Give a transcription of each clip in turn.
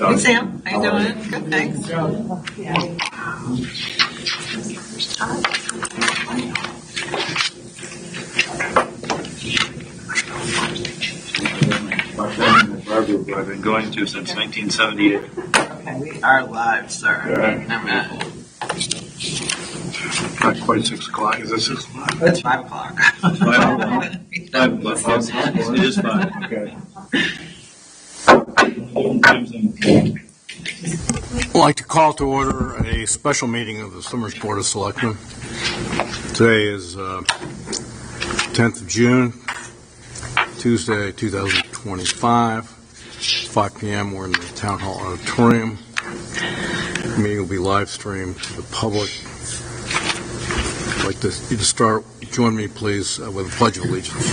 Hey, Sam. How you doing? Good, thanks. I've been going to since 1978. Okay, we are live, sir. Not quite 6 o'clock. Is it 6 o'clock? It's 5 o'clock. 5 o'clock. 5 o'clock. It is 5. Okay. I'd like to call to order a special meeting of the Summers Board of Selectmen. Today is 10th of June, Tuesday, 2025, 5 p.m. We're in the Town Hall Auditorium. The meeting will be live streamed to the public. I'd like you to start. Join me, please, with a Pledge of Allegiance.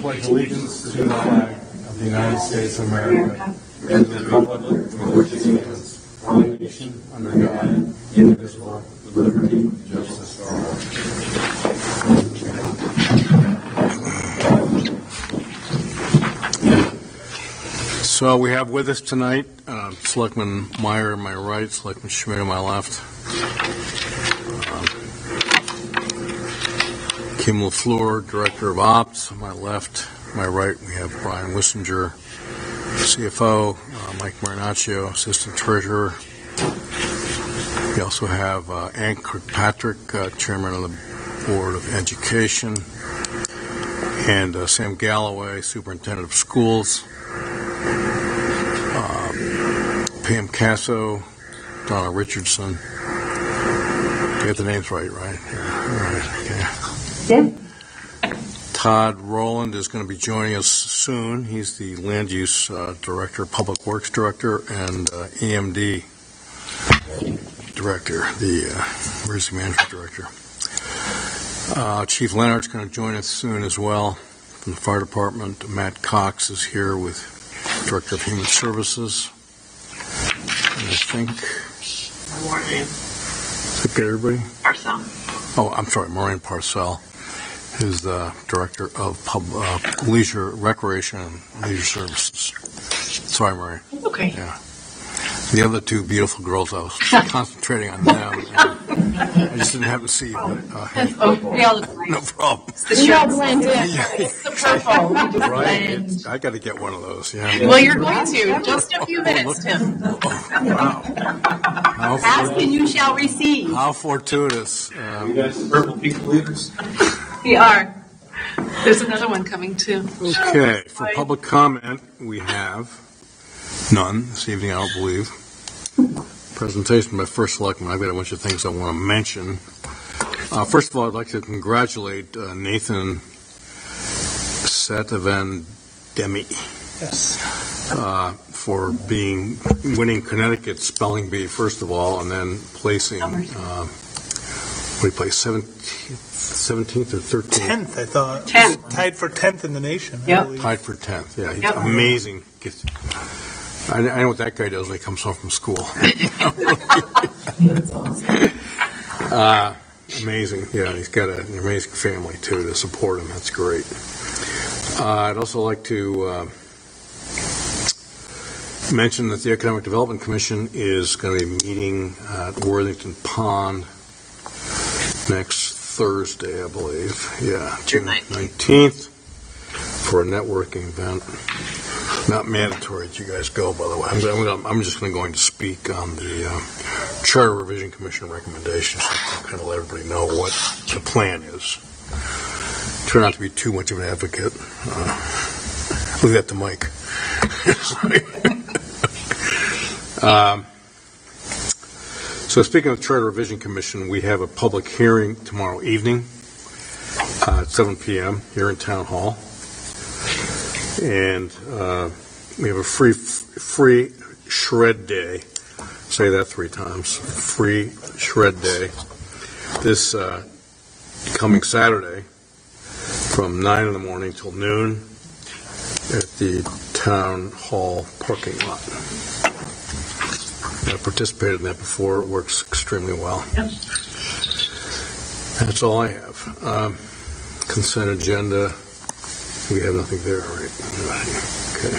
Pledge allegiance to the flag of the United States of America and to the republic for which it stands, one nation, under God, indivisible, with liberty and justice for all. So we have with us tonight Selectman Meyer on my right, Selectman Schmidt on my left, Kim LaFleur, Director of Ops on my left. On my right, we have Brian Wissinger, CFO, Mike Marinaccio, Assistant Treasurer. We also have Ann Kirkpatrick, Chairman of the Board of Education, and Sam Galloway, Superintendent of Schools. Pam Casso, Donna Richardson. You got the names right? Yeah. Okay. Yeah. Todd Rowland is going to be joining us soon. He's the Land Use Director, Public Works Director, and EMD Director, the Emergency Management Director. Chief Leonard's going to join us soon as well from the Fire Department. Matt Cox is here with Director of Human Services. And I think... Morning. Is that good, everybody? Parcel. Oh, I'm sorry, Maureen Parcell is the Director of Leisure, Recreation, and Leisure Services. Sorry, Maureen. Okay. Yeah. The other two beautiful girls, I was concentrating on them. I just didn't happen to see you. We all look No problem. We all blend in. It's the purple. Right? I got to get one of those, yeah. Well, you're going to. Just a few minutes, Tim. Wow. Ask and you shall receive. How fortuitous. You guys purple people leaders? We are. There's another one coming, too. Okay, for public comment, we have none this evening, I don't believe. Presentation by First Selectman. I've got a bunch of things I want to mention. First of all, I'd like to congratulate Nathan Satavandemi for winning Connecticut's spelling bee, first of all, and then placing, what did he place, 17th or 13th? 10th, I thought. 10th. Tied for 10th in the nation. I Yep. believe. Tied for 10th, yeah. He's Yep. amazing. I know what that guy does when he comes home from school. Amazing. Yeah, he's got an amazing family, too, to support him. That's great. I'd also like to mention that the Economic Development Commission is going to be meeting at Worthington Pond next Thursday, I believe. Yeah, June 19th for a networking event. Not mandatory that you guys go, by the way. I'm just going to speak on the Charter Revision Commission recommendations to kind of let everybody know what the plan is. Try not to be too much of an advocate. Leave that to Mike. So speaking of the Charter Revision Commission, we have a public hearing tomorrow evening at 7 p.m. here in Town Hall. And we have a free shred day. Say that 3 times. Free shred day. This coming Saturday from 9 in the morning till noon at the Town Hall parking lot. I participated in that before. It works extremely well. Yep. That's all I have. Consent agenda. We have nothing there, right? Okay.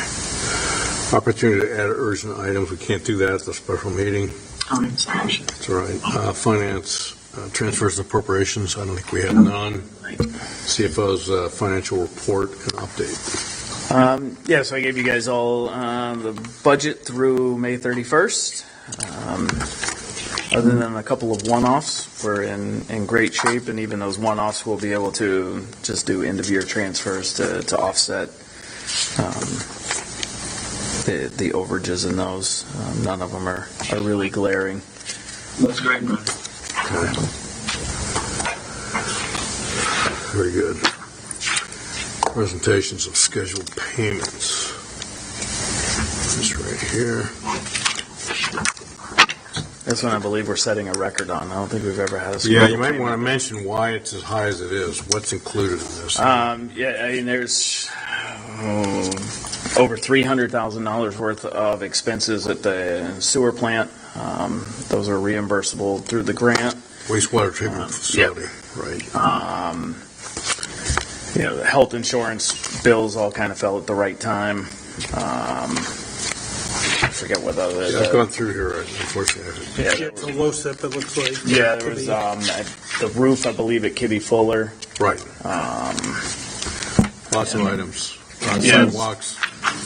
Opportunity to add urgent items, we can't do that at the special meeting. That's all right. Finance, transfers and appropriations, I don't think we have none. CFO's financial report and update. Yeah, so I gave you guys all the budget through May 31st. Other than a couple of one-offs, we're in great shape, and even those one-offs we'll be able to just do end-of-year transfers to offset the overages in those. None of them are really glaring. That's great, man. Okay. Very good. Presentations of scheduled payments. This right here. This one I believe we're setting a record on. I don't think we've ever had a Yeah, you scheduled might payment. want to mention why it's as high as it is. What's included in this? Yeah, I mean, there's over $300,000 worth of expenses at the sewer plant. Those are reimbursable through the grant. Wastewater treatment facility, right. The health insurance bills all kind of fell at the right time. I forget what other. Yeah, I've gone through here, unfortunately. Yeah, It's a low SIP, it looks like. yeah, there was the roof, I believe, at Kibbe Fuller. Right. Lots of items. Yeah. Sidewalks.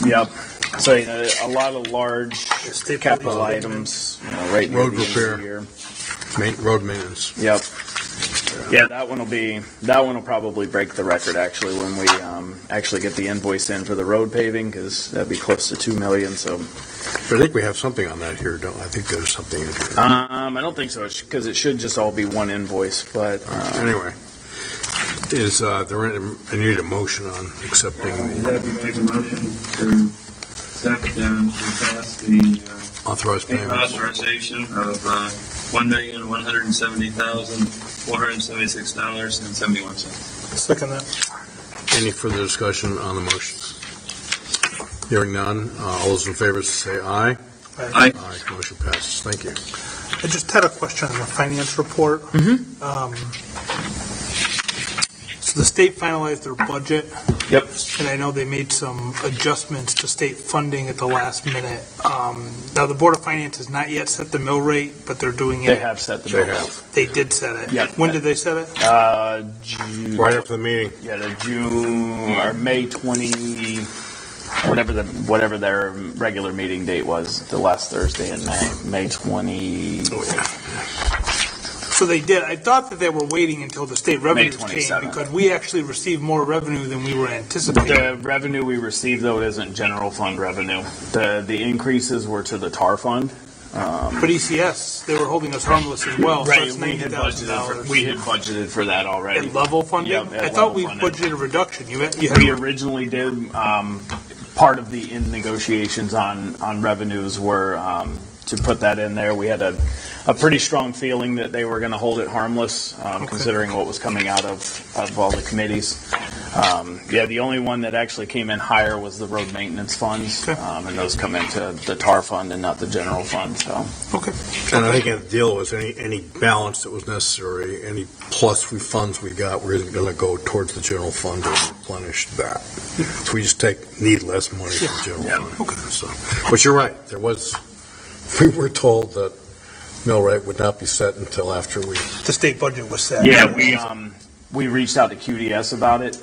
Yep. So a lot of large State capital police items, right near Road the end of repair. the year. Road maintenance. Yep. Yeah, that one will probably break the record actually when we actually get the invoice in for the road paving, because that'd be close to $2 million. So I think we have something on that here, don't I? think there's something in here. I don't think so, because it should just all be one invoice. But Anyway, is there I need a motion on accepting the That we make a motion to accept and to pass the authorized payment payments. authorization of $1,170,476.71. Second that. Any further discussion on the motions? Hearing none, all those in favor say aye. Aye. Aye, motion passes. Thank you. I just had a question on the finance report. So the state finalized their budget, yep. and I know they made some adjustments to state funding at the last minute. Now, the Board of Finance has not yet set the mill rate, but they're doing it. They have set the bill. They did set it. Yep. When did they set it? June. Right after the meeting. Yeah, the June or May 20, whatever their regular meeting date was, the last Thursday in May, May 20. Oh, yeah. So they did. I thought that they were waiting until the state revenues came, 27th. because we actually received more revenue than we were anticipating. The revenue we received, though, isn't general fund revenue. The increases were to the TAR fund. But ECS, they were holding us harmless as well, so it's we had $90,000. budgeted for that already. At level funding? Yep, at I thought we level funding. budgeted a reduction. You had We originally did. Part of the in negotiations on revenues were to put that in there. We had a pretty strong feeling that they were going to hold it harmless, considering what was coming out of all the committees. The only one that actually came in higher was the road maintenance funds, and those come into the TAR fund and not the general fund. So. Okay. And I think the deal was any balance that was necessary, any plus funds we got, we're going to go towards the general fund to replenish that. So we just need less money from the general fund. Okay. So, but you're right. We were told that mill rate would not be set until after The state budget was set. Yeah, we reached out to QDS about it.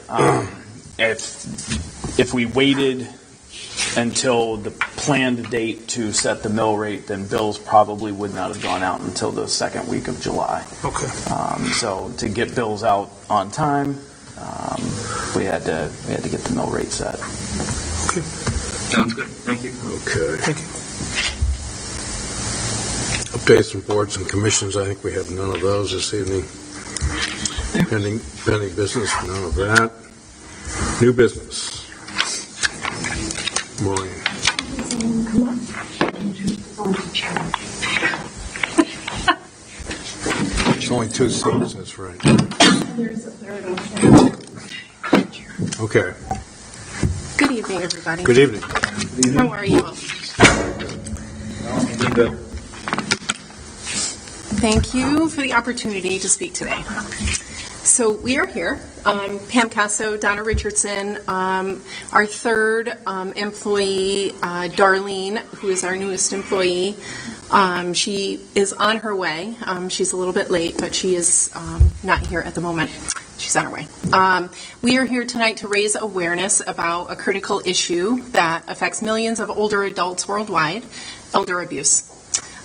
If we waited until the planned date to set the mill rate, then bills probably would not have gone out until the second week of July. Okay. So to get bills out on time, we had to get the mill rate set. Okay. Sounds good. Thank you. Okay. Thank you. Updates from boards and commissions, I think we have none of those this evening. Pending business, none of that. New business. Maureen. There's only two seats, that's right. Okay, Good evening, everybody. good evening. How are you all? Thank you for the opportunity to speak today. So we are here. Pam Casso, Donna Richardson, our third employee, Darlene, who is our newest employee. She is on her way. She's a little bit late, but she is not here at the moment. She's on her way. We are here tonight to raise awareness about a critical issue that affects millions of older adults worldwide, elder abuse.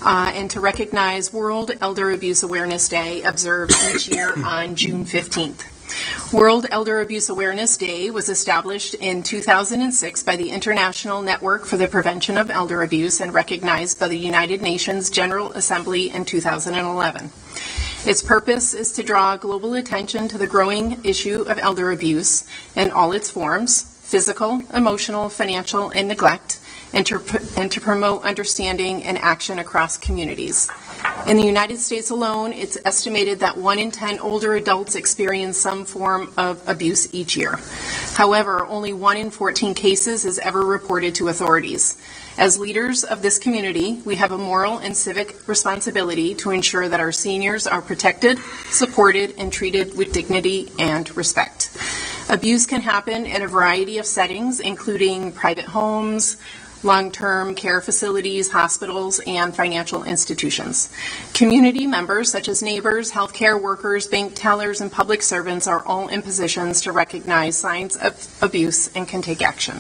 And to recognize World Elder Abuse Awareness Day, observed each year on June 15th. World Elder Abuse Awareness Day was established in 2006 by the International Network for the Prevention of Elder Abuse and recognized by the United Nations General Assembly in 2011. Its purpose is to draw global attention to the growing issue of elder abuse in all its forms, physical, emotional, financial, and neglect, and to promote understanding and action across communities. In the United States alone, it's estimated that 1 in 10 older adults experience some form of abuse each year. However, only 1 in 14 cases is ever reported to authorities. As leaders of this community, we have a moral and civic responsibility to ensure that our seniors are protected, supported, and treated with dignity and respect. Abuse can happen in a variety of settings, including private homes, long-term care facilities, hospitals, and financial institutions. Community members, such as neighbors, healthcare workers, bank tellers, and public servants, are all in positions to recognize signs of abuse and can take action.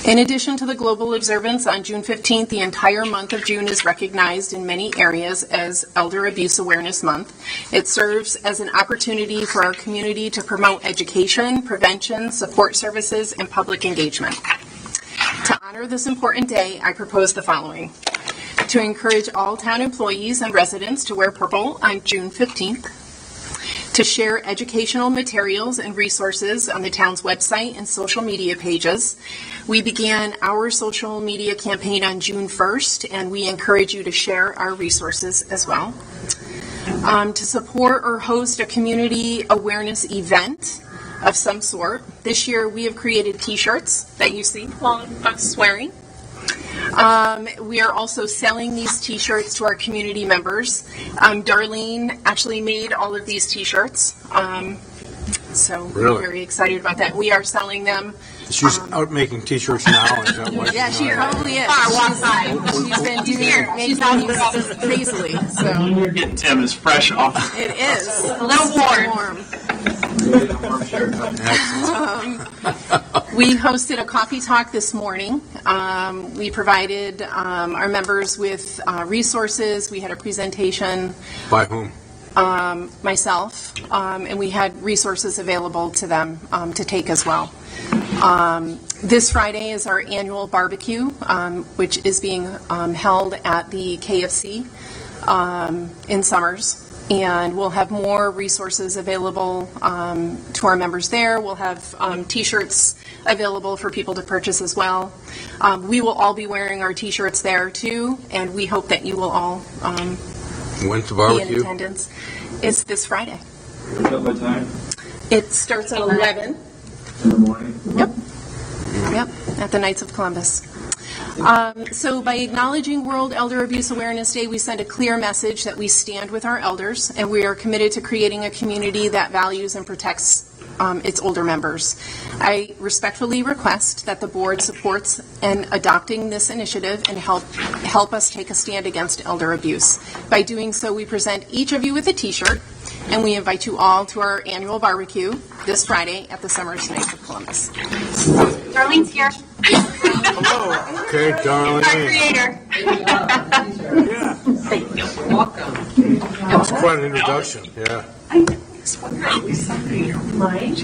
In addition to the global observance on June 15th, the entire month of June is recognized in many areas as Elder Abuse Awareness Month. It serves as an opportunity for our community to promote education, prevention, support services, and public engagement. To honor this important day, I propose the following. To encourage all town employees and residents to wear purple on June 15th. To share educational materials and resources on the town's website and social media pages. We began our social media campaign on June 1st, and we encourage you to share our resources as well. To support or host a community awareness event of some sort. This year we have created t-shirts that you see while I'm swearing. We are also selling these t-shirts to our community members. Darlene actually made all of these t-shirts. So Really? we're very excited about that. We are selling them. She's out making t-shirts now. Is that what? Yeah, she probably is. She's been making these crazily. So You're getting Tim is fresh off. it is A little warm. We hosted a coffee talk this morning. We provided our members with resources. We had a presentation. By whom? Myself, and we had resources available to them to take as well. This Friday is our annual barbecue, which is being held at the KFC in Summers. And we'll have more resources available to our members there. We'll have t-shirts available for people to purchase as well. We will all be wearing our t-shirts there too, and we hope that you will all When's the be in barbecue? attendance. It's this Friday. What time? It starts at 11. In the morning? Yep, at the Knights of Columbus. So by acknowledging World Elder Abuse Awareness Day, we send a clear message that we stand with our elders, and we are committed to creating a community that values and protects its older members. I respectfully request that the board supports in adopting this initiative and help us take a stand against elder abuse. By doing so, we present each of you with a t-shirt, and we invite you all to our annual barbecue this Friday at the Summers Knights of Columbus. Darlene's here. Okay, Our Darlene. creator. Thank you. That's quite an introduction. Yeah. Mike,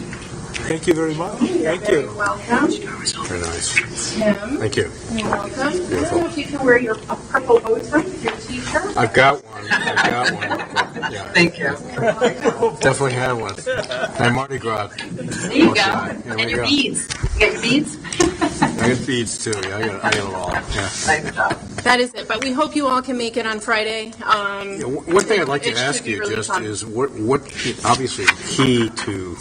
Thank you very much. Thank you. welcome. Very nice. Tim, Thank you. you're welcome. I don't know if you can wear your purple bow tie with your t-shirt. I've got one. But, yeah, Thank you. definitely have one. And Mardi Gras. There you go. Here And we your go. beads. You got your beads? I got beads too. Yeah, I got it all. Yeah. Nice job. That is it, but we hope you all can make it on Friday. Yeah, one thing I'd like to It should ask be you really just fun. is what obviously the key to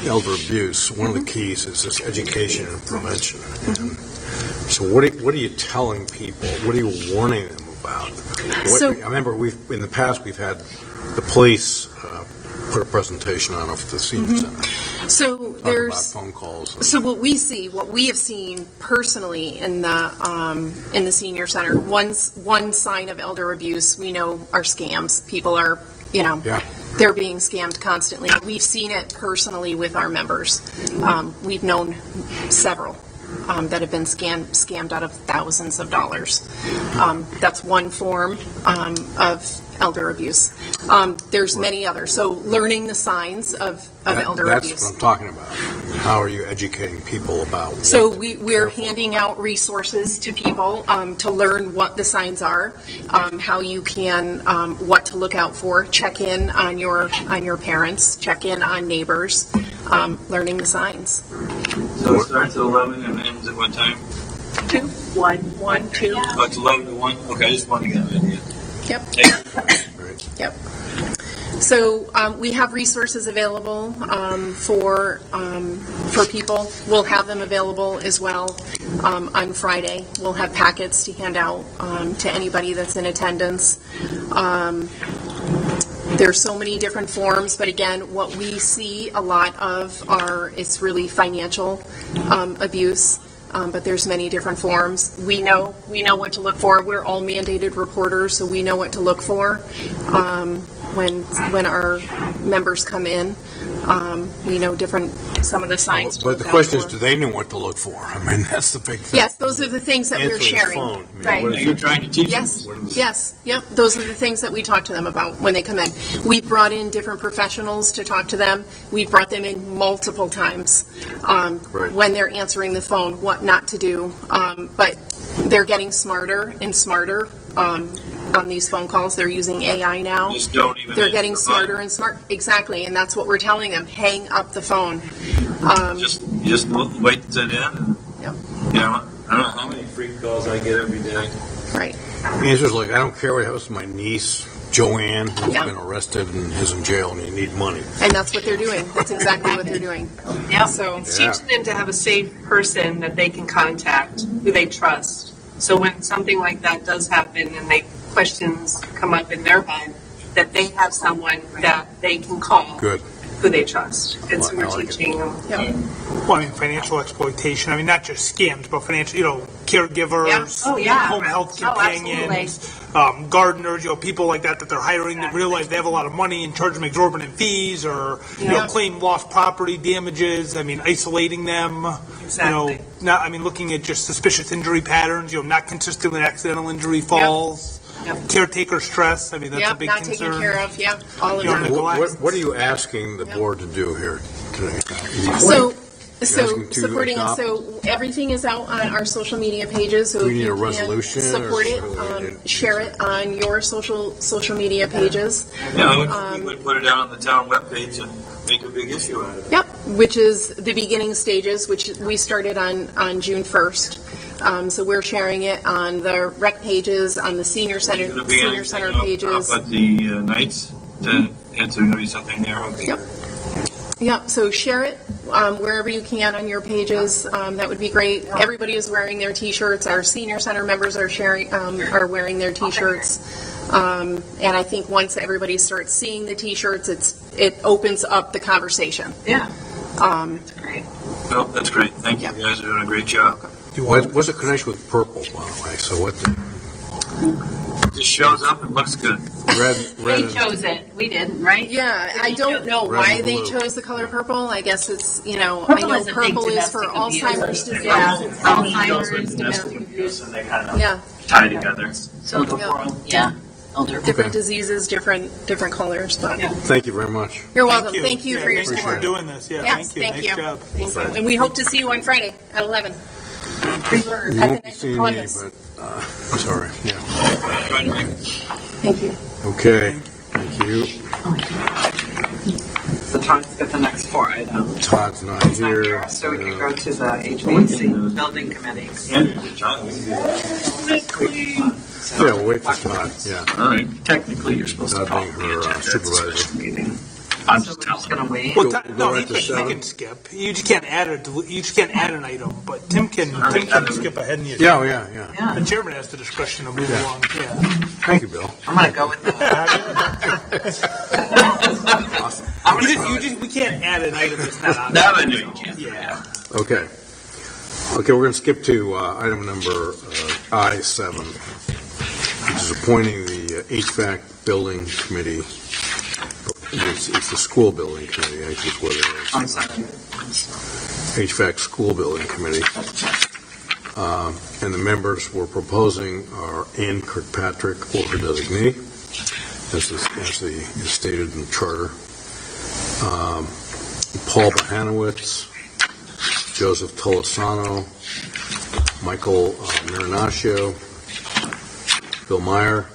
elder abuse, one of the keys is this education and prevention. And so what are you telling people? What are you warning them about? So- I remember in the past we've had the police put a presentation on at the senior center. So Talk about there's, phone calls. so what we have seen personally in the senior center, one sign of elder abuse we know are scams. People are, Yeah. they're being scammed constantly. We've seen it personally with our members. We've known several that have been scammed out of thousands of dollars. That's one form of elder abuse. There's many others. So learning the signs of elder That's abuse. what I'm talking about. How are you educating people about? So what to be we're careful handing out resources to people to learn what the signs are, how you can, what to look out for. Check in on your parents. Check in on neighbors. Learning the signs. So it starts at 11 and ends at what time? 2, 1, 1, 2. Oh, it's 11 to 1? Okay, I just wanted to get an idea. Yep. Right. Yep. So we have resources available for people. We'll have them available as well on Friday. We'll have packets to hand out to anybody that's in attendance. There's so many different forms, but again, what we see a lot of it's really financial abuse. But there's many different forms. We know what to look for. We're all mandated reporters, so we know what to look for when our members come in. We know some of the signs. to But look the out question is, for. do they know what to look for? I mean, that's the big thing. Yes, those are the things that we're Answering the sharing. phone. I mean, Right. what is You're trying to teach them. Yes, yep. Those are the things that we talk to them about when they come in. We've brought in different professionals to talk to them. We've brought them in multiple times Right. when they're answering the phone, what not to do. But they're getting smarter and smarter on these phone calls. They're using AI now. Just don't even They're answer getting the phone. smarter and smart. Exactly, and that's what we're telling them. Hang up the phone. Just wait to it in. And, Yep. I don't know how many freak calls I get every day. Right. The answer is like, I don't care what happens to my niece, Joanne, who's Yeah. been arrested and is in jail and you need money. And that's what they're doing. That's exactly what they're doing. Yeah. So It's Yeah. teaching them to have a safe person that they can contact, who they trust. So when something like that does happen and questions come up in their mind, that they have someone that they can call, Good. who they trust. And so I we're like it. teaching them. Yep. Well, I mean, financial exploitation. I mean, not just scams, but financial, caregivers, Yeah. Oh, yeah. home health Oh, companions, gardeners, people like that they're hiring that realize they have a lot of money and charge them exorbitant fees or, Yeah. claim lost property damages. I mean, isolating them. Exactly. Looking at just suspicious injury patterns, not consistent with accidental injury, falls, Yep. caretaker stress. I mean, that's a Yep, big not concern. taken care of. Yeah, all of Yeah. that. What are you asking the board to do here today? So asking to supporting us. adopt? So everything is out on our social media pages. So Do we if need you a can resolution or support it, something? share it on your social media pages. We would put it out on the town webpage and make a big issue out of it. Yep, which is the beginning stages, which we started on June 1st. So we're sharing it on the rec pages, on the senior center There's gonna be anything pages. up at the nights, there's going to be something there. Okay. Yep. Yep, so share it wherever you can on your pages. That would be great. Everybody is wearing their T-shirts. Our senior center members are are wearing their T-shirts. And I think once everybody starts seeing the T-shirts, it opens up the conversation. Yeah. That's great. Well, that's great. Thank you. You guys are doing a great job. What's the connection with purple, by the way? So what? It just shows up and looks good. Red They and chose it. We didn't, right? Yeah, I don't know Red why and they blue. chose the color purple. I guess it's, I Purple know is a big purple is for domestic abuse. Alzheimer's disease. Yeah. Deals with Alzheimer's, domestic abuse and they kind of Yeah, tie together. So Yeah. elder. different diseases, different colors, but Yeah. Thank you very much. you're welcome. Thank you Yeah, for your thank you support. for doing this. Yeah, Yes, thank you. Nice job. Thank you. And we hope to see you on Friday at 11. You won't be seeing me, Columbus. but I'm sorry. Yeah. Thank you. Okay. Thank you. So Todd's got the next 4 items. Todd's not here. So we can go to the HVAC building committee. John, we can do that. Yeah, we'll wait for Todd. Yeah. All right. Technically, you're supposed to Todd call being the her agenda at the supervisor. special meeting. I'm just gonna wait. Well, Go no, right to he seven. can skip. You just can't add an item, but Tim can skip ahead and you. Yeah. Yeah, The chairman has the discretion to move Yeah. along, yeah. Thank you, Bill. I'm gonna go with that. We can't add an item that's not on. That I knew you can't. Yeah. Okay, we're going to skip to item number I-7, which is appointing the HVAC Building Committee. It's the School Building Committee, actually, is what it is. I'm sorry. HVAC School Building Committee. And the members we're proposing are Ann Kirkpatrick, or her designee, as is stated in the charter. Paul Bohanowitz, Joseph Tolosano, Michael Marinaccio, Bill Meyer,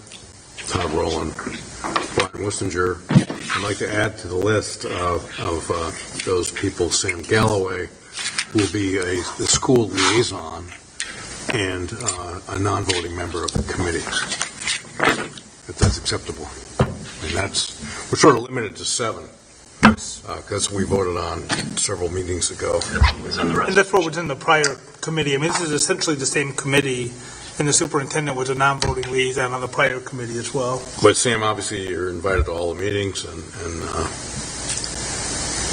Todd Rowland, Brian Wissinger. I'd like to add to the list of those people, Sam Galloway, who will be the school liaison and a non-voting member of the committee, if that's acceptable. And we're sort of limited to 7, because we voted on several meetings ago. And that's what was in the prior committee. I mean, this is essentially the same committee, and the superintendent was a non-voting liaison on the prior committee as well. But Sam, obviously, you're invited to all the meetings, and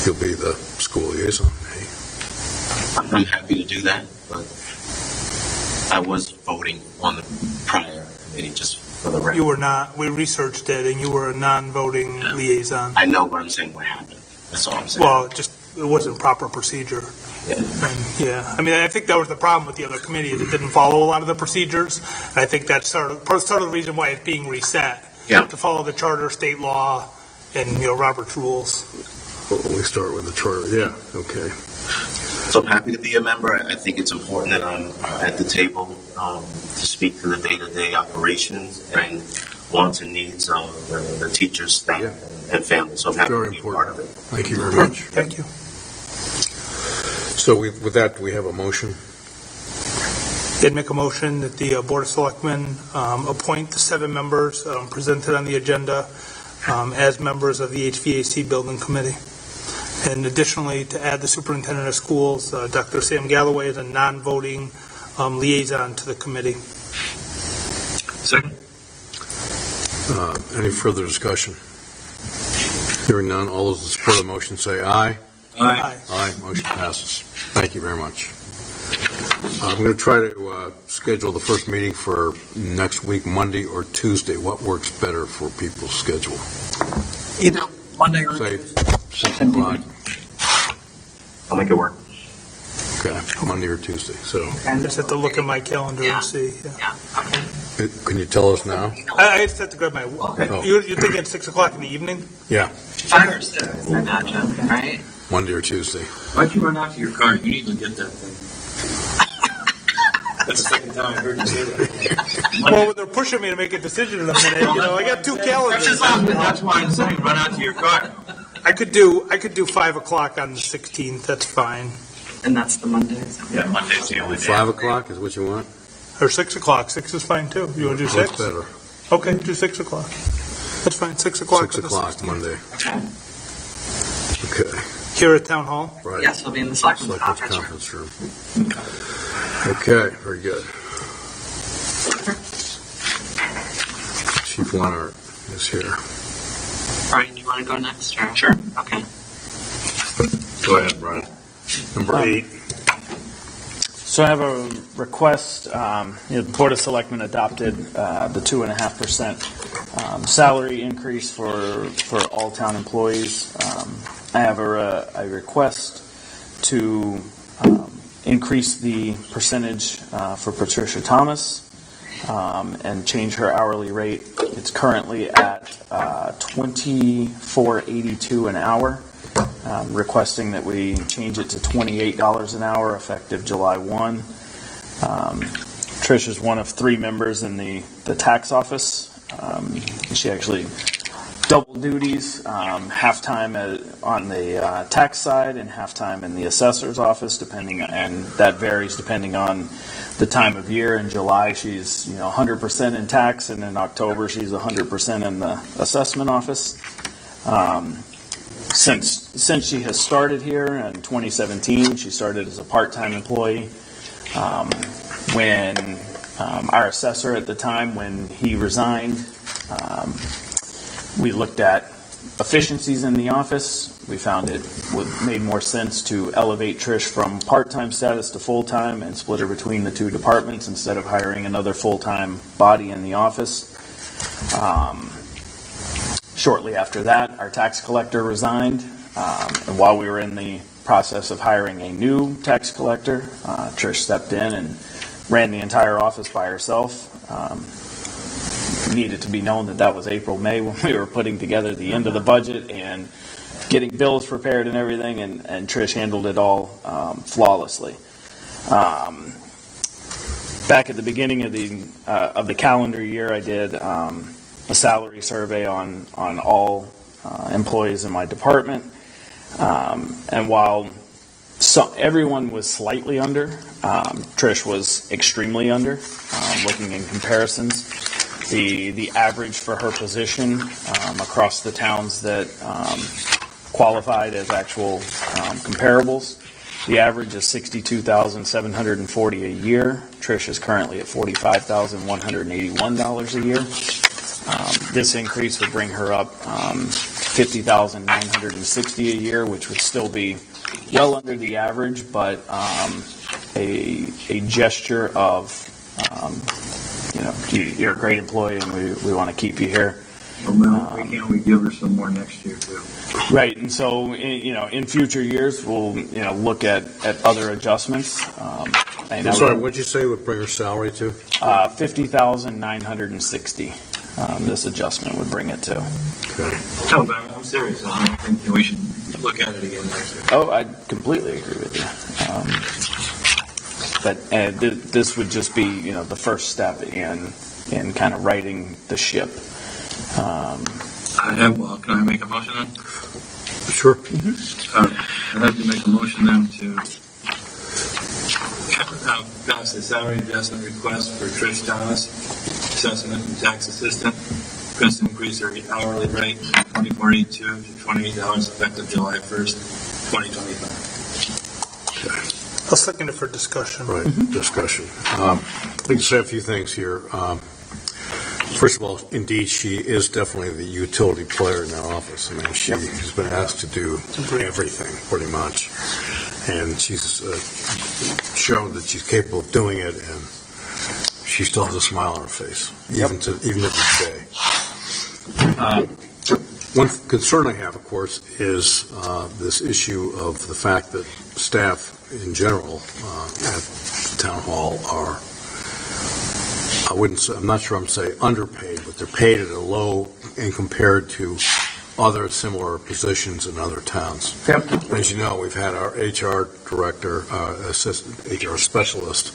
you'll be the school liaison. I'm happy to do that, but I was voting on the prior committee, just for the record. You were not, we researched it, and you were a non-voting liaison. I know what I'm saying, what happened. That's all I'm saying. Well, it wasn't proper procedure. Yeah. And, yeah, I mean, I think that was the problem with the other committee, is it didn't follow a lot of the procedures. And I think that's sort of the reason why it's being reset. Yeah. To follow the charter, state law, and, Robert's rules. Well, we start with the charter. Yeah, okay. So I'm happy to be a member. I think it's important that I'm at the table to speak to the day-to-day operations and wants and needs of the teachers, staff, and families. So I'm happy Very to be important. part of it. Thank you very much. Thank you. So with that, we have a motion. Did make a motion that the Board of Selectmen appoint the 7 members presented on the agenda as members of the HVAC Building Committee. And additionally, to add the superintendent of schools, Dr. Sam Galloway, as a non-voting liaison to the committee. Second. Any further discussion? Hearing none, all those in support of the motion say aye. Aye. Aye, motion passes. Thank you very much. I'm going to try to schedule the first meeting for next week, Monday or Tuesday. What works better for people's schedule? Either Monday or Say Tuesday. 6 o'clock. I'll make it work. Okay, Monday or Tuesday. So Just have to look at my calendar and see. Yeah. Yeah, okay. can you tell us now? I just have to grab my, Oh. you're thinking at 6 o'clock in the evening? Yeah, 5 or 6, I imagine, right? Monday or Tuesday. Why'd you run out to your car? You didn't even get that thing. That's the second time I heard you say that. Well, they're pushing me to make a decision in a minute, I got 2 calendars. That's why I'm saying, run out to your car. I could do 5 o'clock on the 16th, that's fine. And that's the Mondays. Yeah, Monday's the only day. 5 o'clock is what you want? Or 6 o'clock, 6 is fine too. You want to do What's 6? better? Okay, do 6 o'clock. That's fine, 6 o'clock. 6 on the o'clock, 16th. Monday. Okay. Okay. Here at Town Hall? Right. Yes, we'll be in the Selectmen's Selectmen's conference room. conference room. Okay, very good. Chief Leonard is here. Brian, do you want to go next, or? Sure. Okay. Go ahead, Brian. Number 8. So I have a request, the Board of Selectmen adopted the 2.5% salary increase for all town employees. I have a request to increase the percentage for Patricia Thomas and change her hourly rate. It's currently at $24.82 an hour. Requesting that we change it to $28 an hour effective July 1. Trish is one of 3 members in the tax office. She actually double duties, half-time on the tax side and half-time in the assessor's office, and that varies depending on the time of year. In July, she's 100% in tax, and in October, she's 100% in the assessment office. Since she has started here in 2017, she started as a part-time employee. When our assessor at the time, when he resigned, we looked at efficiencies in the office. We found it made more sense to elevate Trish from part-time status to full-time and split her between the two departments instead of hiring another full-time body in the office. Shortly after that, our tax collector resigned, and while we were in the process of hiring a new tax collector, Trish stepped in and ran the entire office by herself. Needed to be known that that was April, May, when we were putting together the end of the budget and getting bills prepared and everything, and Trish handled it all flawlessly. Back at the beginning of the calendar year, I did a salary survey on all employees in my department, and while everyone was slightly under, Trish was extremely under. Looking in comparisons, the average for her position across the towns that qualified as actual comparables, the average is $62,740 a year. Trish is currently at $45,181 a year. This increase would bring her up $50,960 a year, which would still be well under the average, but a gesture of you're a great employee and we want to keep you here. Well, can't we give her some more next year too? Right, and so in future years we'll look at other adjustments. I'm sorry, what did you say would bring her salary to? $50,960. This adjustment would bring it to. Okay. No, but I'm serious. I think we should look at it again next year. Oh, I completely agree with you. But this would just be, the first step in kind of righting the ship. Can I make a motion then? Sure. I'd like to make a motion then to pass the salary adjustment request for Trish Thomas, assessment and tax assistant. Request to increase her hourly rate from $24.82 to $28 effective July 1st, 2025. I'll second it for discussion. Right, discussion. I'd like to say a few things here. First of all, indeed, she is definitely the utility player in our office. I mean, she's been asked to do everything, pretty much. And she's shown that she's capable of doing it, and she still has a smile on her face, even to this day. One concern I have, of course, is this issue of the fact that staff in general at the town hall are, I'm not sure I'm saying underpaid, but they're paid at a low and compared to other similar positions in other towns. Yep. As you know, we've had our HR director, assistant HR specialist,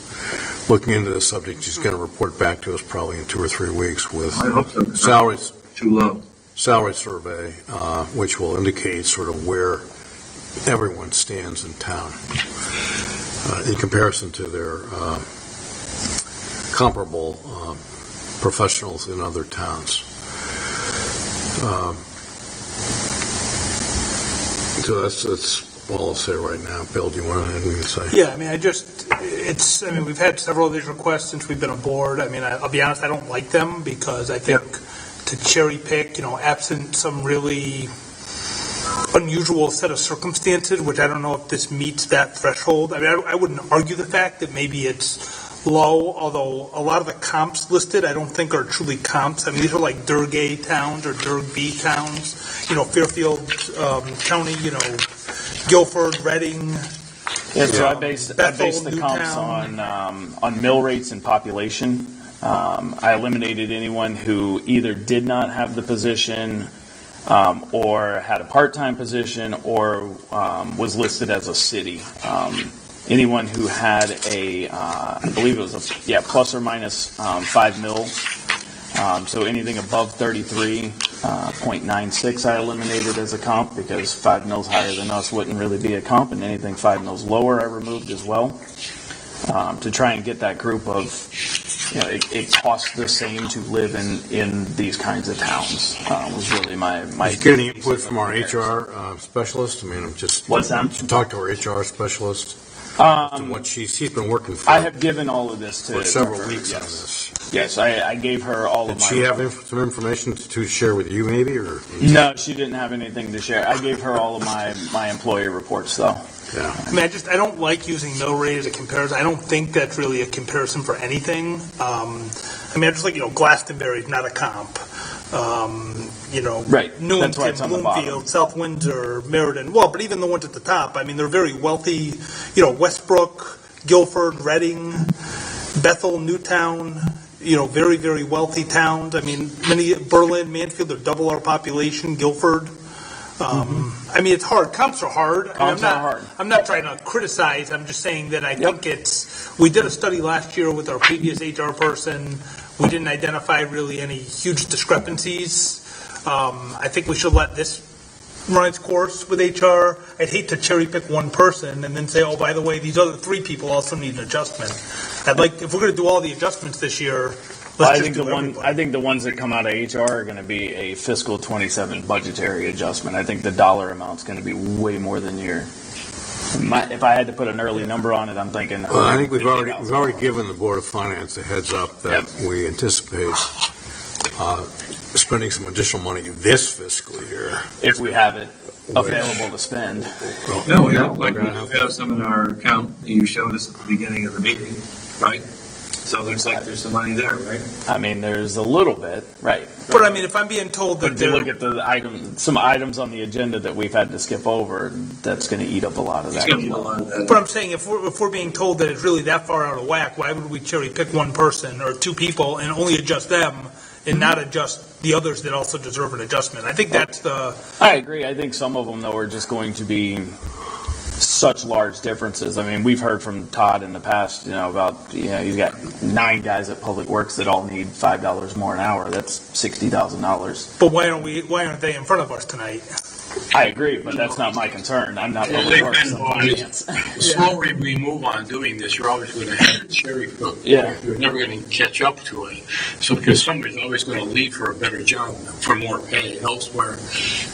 looking into this subject. She's going to report back to us probably in 2 or 3 weeks with I hope so. salaries. Too low. Salary survey, which will indicate sort of where everyone stands in town in comparison to their comparable professionals in other towns. So that's all I'll say right now. Bill, do you want to have anything to say? Yeah, I mean, we've had several of these requests since we've been aboard. I mean, I'll be honest, I don't like them because I think to cherry pick, absent some really unusual set of circumstances, which I don't know if this meets that threshold. I mean, I wouldn't argue the fact that maybe it's low, although a lot of the comps listed I don't think are truly comps. I mean, these are like Durg A towns or Durg B towns, Fairfield County, Guilford, Reading. Yeah, so I based the comps Newtown. on mill rates and population. I eliminated anyone who either did not have the position or had a part-time position or was listed as a city. Anyone who had I believe it was plus or minus 5 mil. So anything above 33.96 I eliminated as a comp because 5 mils higher than us wouldn't really be a comp, and anything 5 mils lower I removed as well to try and get that group of it costs the same to live in these kinds of towns. Was really my. Did you get any input from our HR specialist? I mean, I'm just. What's that? Talk to our HR specialist. What she's been working for. I have given all of this to for several her, weeks yes. on this. Yes, I gave her all of Did my. she have some information to share with you, maybe, or? No, she didn't have anything to share. I gave her all of my employee reports, though. Yeah. I mean, I don't like using mill rate as a comparison. I don't think that's really a comparison for anything. I mean, I just like, Glastonbury's not a comp. Right. Newington, That's why it's on the bottom. Bloomfield, South Windsor, Meriden. Well, but even the ones at the top, I mean, they're very wealthy. Westbrook, Guilford, Reading, Bethel, Newtown. Very, very wealthy towns. I mean, Berlin, Mansfield, they're double our population. Guilford. I mean, it's hard. Comps are hard. Comps are hard. I'm not trying to criticize. I'm just saying that I think we did a study last year with our previous HR person. We didn't identify really any huge discrepancies. I think we should let this run its course with HR. I'd hate to cherry pick one person and then say, oh, by the way, these other three people also need an adjustment. If we're going to do all the adjustments this year, I think the ones that come out of HR are going to be a fiscal 27 budgetary adjustment. I think the dollar amount's going to be way more than if I had to put an early number on it, I'm thinking. Well, I think we've already given the Board of Finance a heads up that we anticipate spending some additional money this fiscal year. If we have it available to spend. No, we have some in our account. You showed us at the beginning of the meeting, right? So it looks like there's some money there, right? I mean, there's a little bit, right? But I mean, if I'm being told that if you look at some items on the agenda that we've had to skip over, that's going to eat up a lot of that. It's going to eat a lot of that. But I'm saying if we're being told that it's really that far out of whack, why would we cherry pick one person or two people and only adjust them and not adjust the others that also deserve an adjustment? I think that's the. I agree. I think some of them though are just going to be such large differences. I mean, we've heard from Todd in the past, about, you've got 9 guys at Public Works that all need $5 more an hour. That's $60,000. But why aren't they in front of us tonight? I agree, but that's not my concern. I'm not Public Works. The slower we move on doing this, you're always going to have to cherry pick. Yeah. You're never going to catch up to it. So because somebody's always going to leave for a better job, for more pay elsewhere.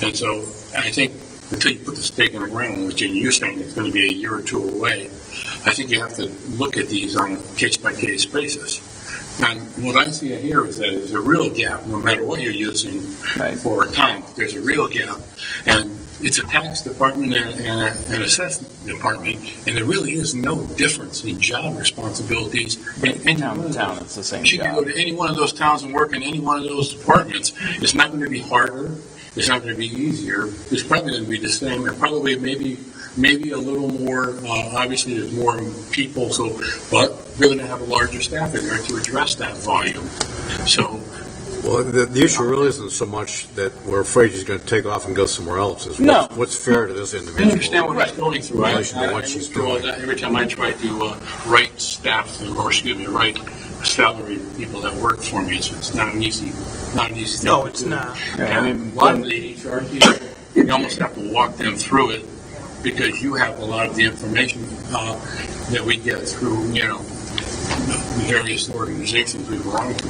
And so I think until you put the stake in the ground, which you're saying it's going to be a year or two away, I think you have to look at these on a case-by-case basis. And what I see here is that there's a real gap, no matter what you're using for a comp, there's a real gap. And it's a tax department and an assessment department, and there really is no difference in job responsibilities. In town, it's the same job. You can go to any one of those towns and work in any one of those departments. It's not going to be harder. It's not going to be easier. It's probably going to be the same, and probably maybe a little more. Obviously, there's more people, but we're going to have a larger staff in there to address that volume. So, well, the issue really isn't so much that we're afraid she's going to take off and go somewhere else. It's what's fair to this individual. I understand what she's going through. In relation to what she's doing. Every time I try to write write salary people that work for me, it's not an easy thing. No, it's not. Yeah, a lot of the HR people, you almost have to walk them through it because you have a lot of the information that we get through, the various organizations we belong to.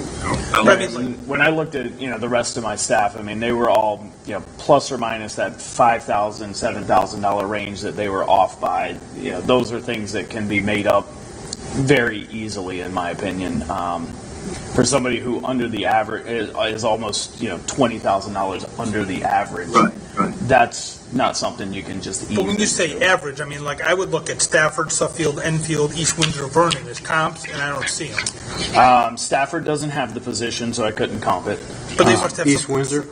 When I looked at the rest of my staff, I mean, they were all plus or minus that $5,000, $7,000 range that they were off by. Those are things that can be made up very easily, in my opinion. For somebody who under the average is almost $20,000 under the average, right. That's not something you can just eat. But when you say average, I mean, I would look at Stafford, Suffield, Enfield, East Windsor, Vernon as comps, and I don't see them. Stafford doesn't have the position, so I couldn't comp it. But they must have East Windsor?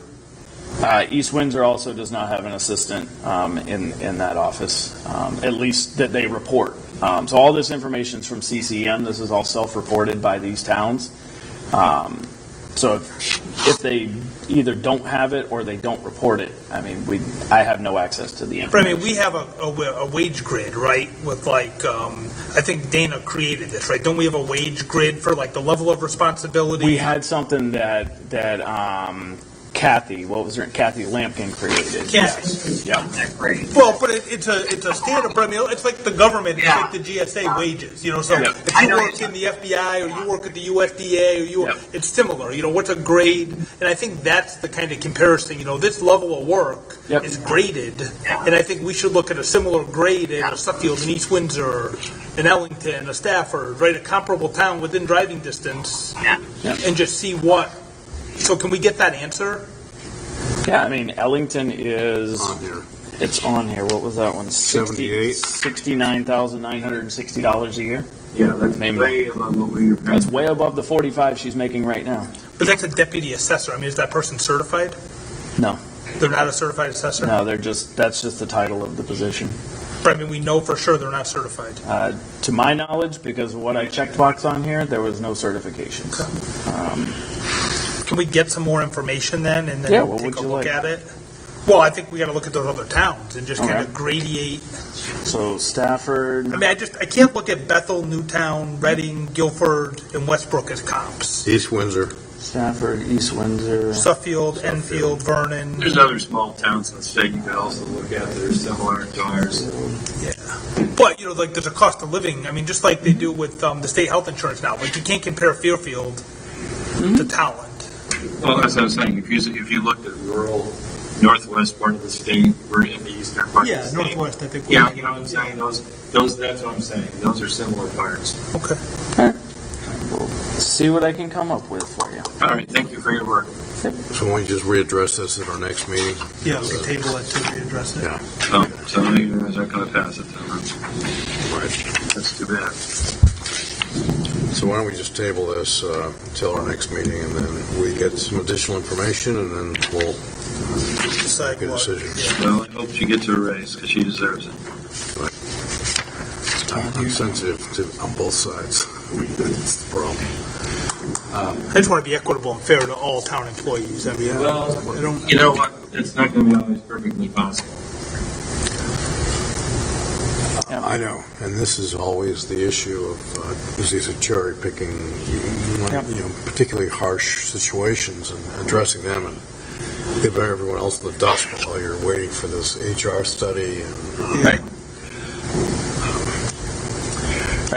East Windsor also does not have an assistant in that office, at least that they report. So all this information is from CCM. This is all self-reported by these towns. So if they either don't have it or they don't report it, I mean, I have no access to the information. But I mean, we have a wage grid, right? With I think Dana created this, right? Don't we have a wage grid for the level of responsibility? We had something that Kathy, what was her, Kathy Lampkin created. Yes. Yeah. That's great. Well, but it's a standard, but I mean, it's like the government, it's like the GSA wages, so Yeah. if I you know work in the FBI, or you work at the USDA, or it's similar, what's a grade, and I think that's the kind of comparison, this level of work Yep. is graded, and I think we should look at a similar grade in a Suffield, in East Windsor, in Ellington, a Stafford, right, a comparable town within driving distance, and just see so can we get that answer? Yeah, I mean, Ellington is, On here. it's on here, what was that one? 78. $69,960 a year. Yeah, that's Name- way above what we were paying. That's way above the 45 she's making right now. But that's a deputy assessor, I mean, is that person certified? No, They're not a certified assessor? no, that's just the title of the position. But I mean, we know for sure they're not certified. To my knowledge, because of what I checked box on here, there was no certifications. Can we get some more information then, and then Yeah, what take would a you look like? at it? Well, I think we got to look at those other towns and just kind Okay. of gradiate. So Stafford, I mean, I can't look at Bethel, Newtown, Reading, Guilford, and Westbrook as comps. East Windsor. Stafford, East Windsor. Suffield, Enfield, Vernon. There's other small towns in the state you could also look at that are similar to ours. Yeah. But, like there's a cost of living. I mean, just like they do with the state health insurance now. Like you can't compare Fairfield to Talent. Well, as I was saying, if you looked at rural northwest part of the state, we're in the eastern part of the state. Northwest, I think. Yeah, you know what I'm saying? Those, that's what I'm saying. Those are similar parts. Okay. See what I can come up with for you. All right, thank you for your work. So why don't you just readdress this at our next meeting? Yeah, we can table it to readdress it. Yeah. Oh, so you guys aren't going to pass it then, huh? Right. That's too bad. So why don't we just table this until our next meeting, and then we get some additional information, and then we'll Decide make a what. decision. Yeah. Well, I hope she gets her raise because she deserves it. I'm sensitive on both sides. That's the problem. I just want to be equitable and fair to all town employees. I mean, Well, I don't. you know what? It's not going to be always perfectly possible. I know, and this is always the issue of these are cherry picking, particularly harsh situations and addressing them and give everyone else the dust while you're waiting for this HR study. Right.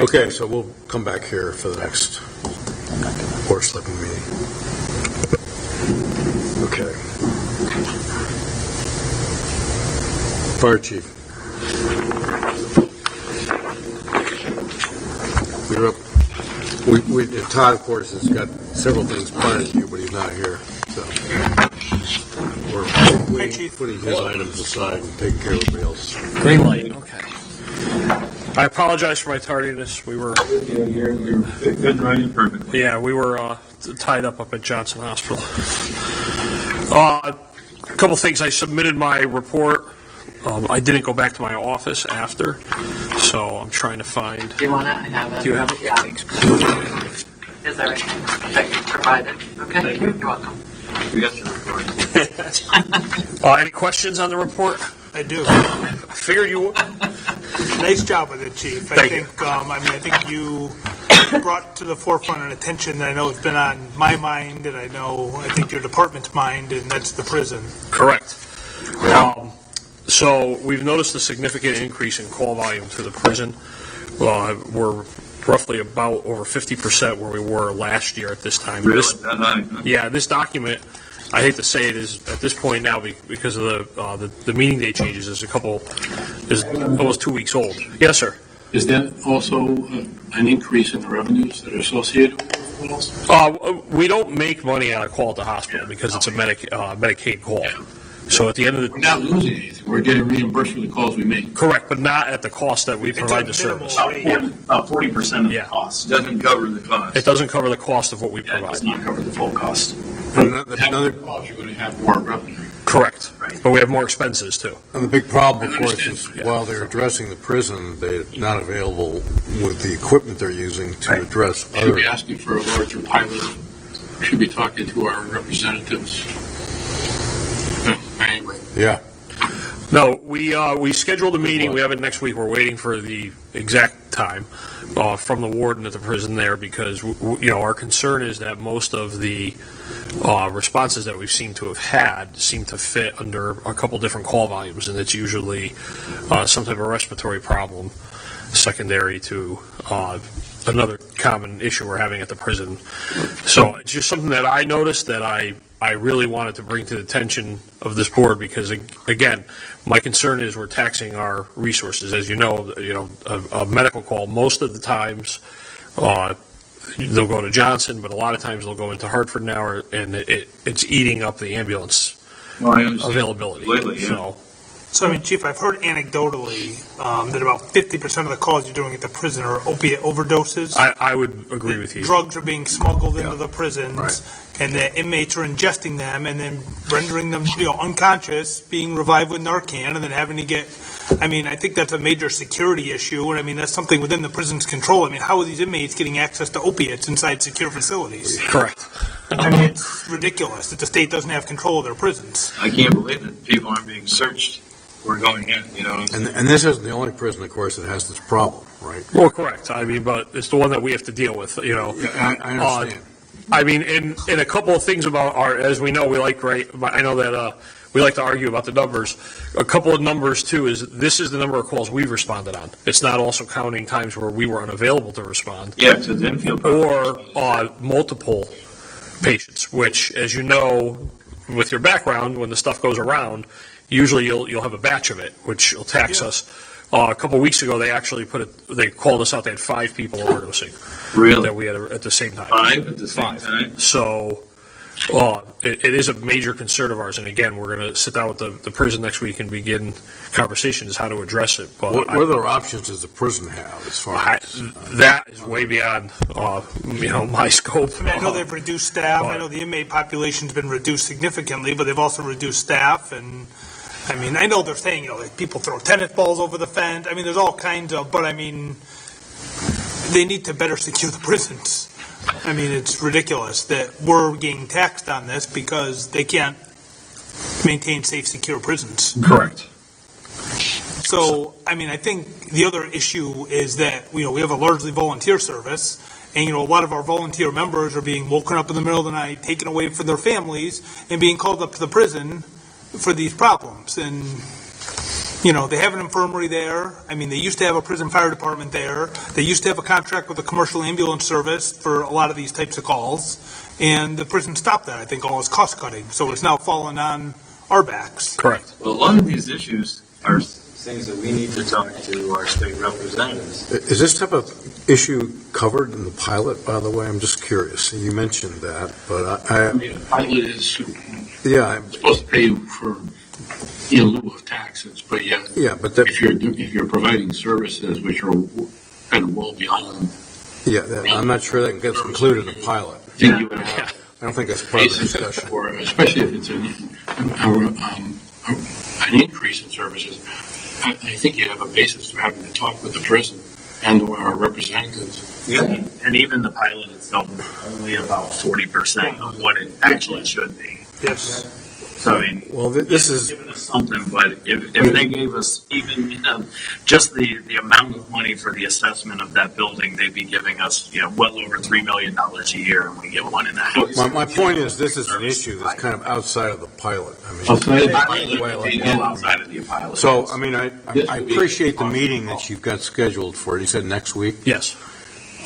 Okay, so we'll come back here for the next board slipping meeting. Okay. Fire chief. You're up. Todd, of course, has got several things planned to do, but he's not here. So we're putting his items aside and taking care of everybody else. Green light, okay. I apologize for my tardiness. We were, You're good, right, and perfect. we were tied up at Johnson Hospital. A couple things. I submitted my report. I didn't go back to my office after, so I'm trying to find. Do you want it? I have it. Do you have it? Yeah. Is everything that you provided? Okay. You're welcome. We got your report. Any questions on the report? I do. I figured you would. Nice job with it, Chief. Thank you. I think you brought to the forefront an attention that I know has been on my mind, and I think your department's mind, and that's the prison. Correct. So we've noticed a significant increase in call volume to the prison. We're roughly about over 50% where we were last year at this time. Really? That high, huh? Yeah, this document, I hate to say it, is at this point now because of the meeting day changes. Is almost 2 weeks old. Yes, sir. Is that also an increase in the revenues that are associated with the calls? We don't make money on a call at the hospital because it's a Medicaid call. So at the end of We're not losing anything. We're getting reimbursed for the calls we make. correct, but not at the cost that we provide the service. About 40% of the Yeah. cost. Doesn't cover the cost. It doesn't cover the cost of what we It provide. does not cover the full cost. Having calls, you're going to have more revenue. Correct, but we have more expenses too. And the big problem, of I course, understand. is while they're addressing the prison, they're not available with the equipment they're using to address Should other. be asking for a larger pilot. Should be talking to our representatives. Anyway, Yeah. No, we scheduled a meeting. We have it next week. We're waiting for the exact time from the warden at the prison there, because our concern is that most of the responses that we've seemed to have had seem to fit under a couple different call volumes, and it's usually some type of respiratory problem secondary to another common issue we're having at the prison. So it's just something that I noticed that I really wanted to bring to the attention of this board, because again, my concern is we're taxing our resources. As you know, a medical call, most of the times they'll go to Johnson, but a lot of times they'll go into Hartford now, and it's eating up the ambulance availability. Completely, yeah. So, I mean, Chief, I've heard anecdotally that about 50% of the calls you're doing at the prison are opiate overdoses. I would agree with you. Drugs are being smuggled into the prisons, and the inmates are ingesting them and then rendering them, unconscious, being revived with Narcan, and then having to get. I mean, I think that's a major security issue, and I mean, that's something within the prison's control. I mean, how are these inmates getting access to opiates inside secure facilities? Correct. I mean, it's ridiculous that the state doesn't have control of their prisons. I can't believe that people aren't being searched. We're going in, And this isn't the only prison, of course, that has this problem, right? Well, correct. I mean, but it's the one that we have to deal with, Yeah, I understand. I mean, in a couple of things about as we know, I know that we like to argue about the numbers. A couple of numbers, too, is this is the number of calls we've responded on. It's not also counting times where we were unavailable to respond. Yeah, to the infield. Or multiple patients, which, as you know, with your background, when the stuff goes around, usually you'll have a batch of it, which will tax us. A couple of weeks ago, they actually they called us out. They had 5 people overdosing. Really? That we had at the same time. 5 at the same time? So it is a major concern of ours. And again, we're going to sit down with the prison next week and begin conversations how to address it. But What other options does the prison have as far as? that is way beyond my scope. I mean, I know they've reduced staff. I know the inmate population's been reduced significantly, but they've also reduced staff. And I mean, I know they're saying, like people throw tennis balls over the fence. I mean, there's all kinds of, but I mean, they need to better secure the prisons. I mean, it's ridiculous that we're getting taxed on this because they can't maintain safe, secure prisons. Correct. So, I mean, I think the other issue is that, we have a largely volunteer service, and, a lot of our volunteer members are being woken up in the middle of the night, taken away from their families, and being called up to the prison for these problems. And, they have an infirmary there. I mean, they used to have a prison fire department there. They used to have a contract with a commercial ambulance service for a lot of these types of calls. And the prison stopped that. I think all its cost cutting. So it's now fallen on our backs. Correct. Well, a lot of these issues are things that we need to talk to our state representatives. Is this type of issue covered in the pilot, by the way? I'm just curious. You mentioned that, but I mean, a pilot is supposed to pay you for in lieu of taxes, but but if you're providing services which are kind of well beyond. I'm not sure that gets included in the pilot. I think you would have. I don't think that's part of the discussion. Especially if it's an increase in services. I think you have a basis for having to talk with the prison and our representatives. Yeah. And even the pilot itself is only about 40% of what it actually should be. Yes. So, I mean, Well, this is, giving us something, but if they gave us even just the amount of money for the assessment of that building, they'd be giving us well over $3 million a year, and we get $1.5. my point is, this is an issue that's kind of outside of the pilot. I mean, Outside of the Outside of the pilot. So, I mean, I appreciate the meeting that you've got scheduled for, you said next week? Yes.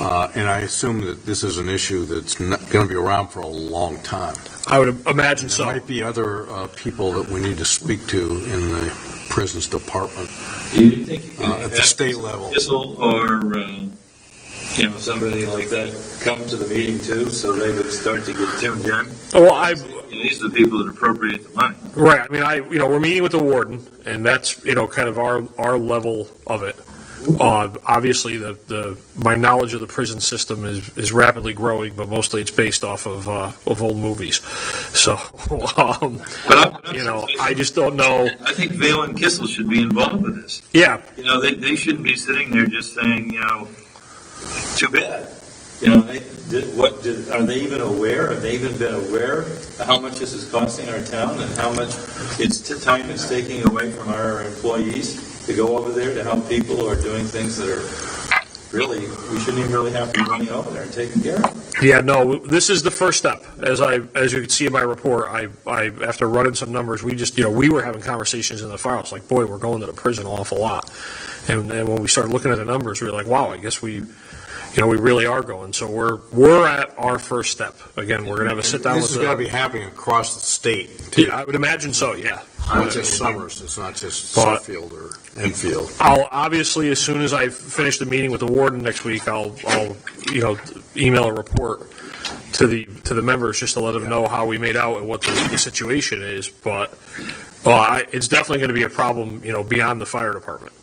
And I assume that this is an issue that's not going to be around for a long time. I would imagine so. There might be other people that we need to speak to in the prisons department Do you think at the state level. Kissel or somebody like that come to the meeting too, so they would start to get tuned in? Well, These are the people that appropriate the money. right. I mean, we're meeting with the warden, and that's kind of our level of it. Obviously, my knowledge of the prison system is rapidly growing, but mostly it's based off of old movies. So, I just don't know. I think Vail and Kissel should be involved with this. Yeah. They shouldn't be sitting there just saying, too bad. Are they even aware? Have they even been aware of how much this is costing our town and how much time it's taking away from our employees to go over there to help people who are doing things that are really, we shouldn't even really have to be running over there and taking care of it. Yeah, no, this is the first step. As you can see in my report, I after running some numbers, we just, we were having conversations in the file. It's like, boy, we're going to the prison an awful lot. And when we started looking at the numbers, we were like, wow, I guess we really are going. So we're at our first step. Again, we're going to have a sit down with This is going to be happening across the state. Yeah, I would imagine so, yeah. Not just Summers, it's not just Suffield or Enfield. I'll obviously, as soon as I finish the meeting with the warden next week, I'll email a report to the members just to let them know how we made out and what the situation is. But it's definitely going to be a problem, beyond the fire department.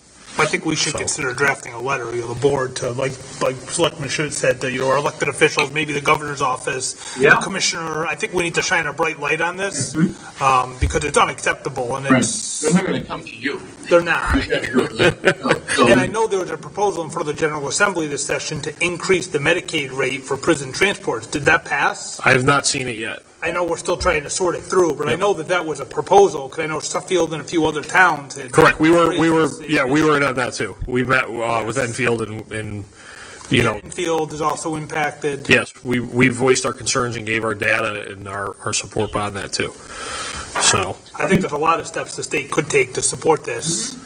I think we should consider drafting a letter, the board, to, like Selectman should have said, that, our elected officials, maybe the governor's office, the commissioner, I think we need to shine a bright light on this, because it's unacceptable, and it's... They're not going to come to you. They're not. No. And I know there was a proposal in front of the General Assembly this session to increase the Medicaid rate for prison transports. Did that pass? I have not seen it yet. I know we're still trying to sort it through, but I know that was a proposal, because I know Suffield and a few other towns had... Correct. We were in on that too. We met with Enfield and Enfield is also impacted. Yes, we voiced our concerns and gave our data and our support on that too. So I think there's a lot of steps the state could take to support this.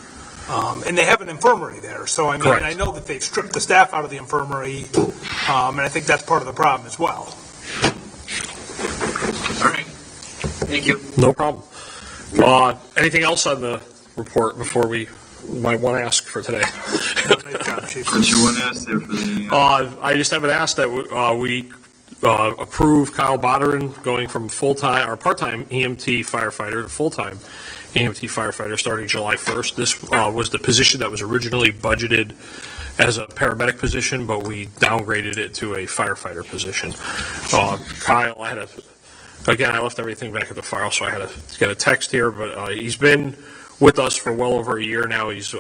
And they have an infirmary there, so I mean, Correct. I know that they've stripped the staff out of the infirmary, and I think that's part of the problem as well. All right. Thank you. no problem. Anything else on the report before we might want to ask for today? Nice job, Chief. What you want to ask there for the, I just haven't asked that we approve Kyle Bodderin going from full-time or part-time EMT firefighter to full-time EMT firefighter starting July 1st. This was the position that was originally budgeted as a paramedic position, but we downgraded it to a firefighter position. Kyle, I left everything back at the file, so I had to get a text here, but he's been with us for well over a year now. He's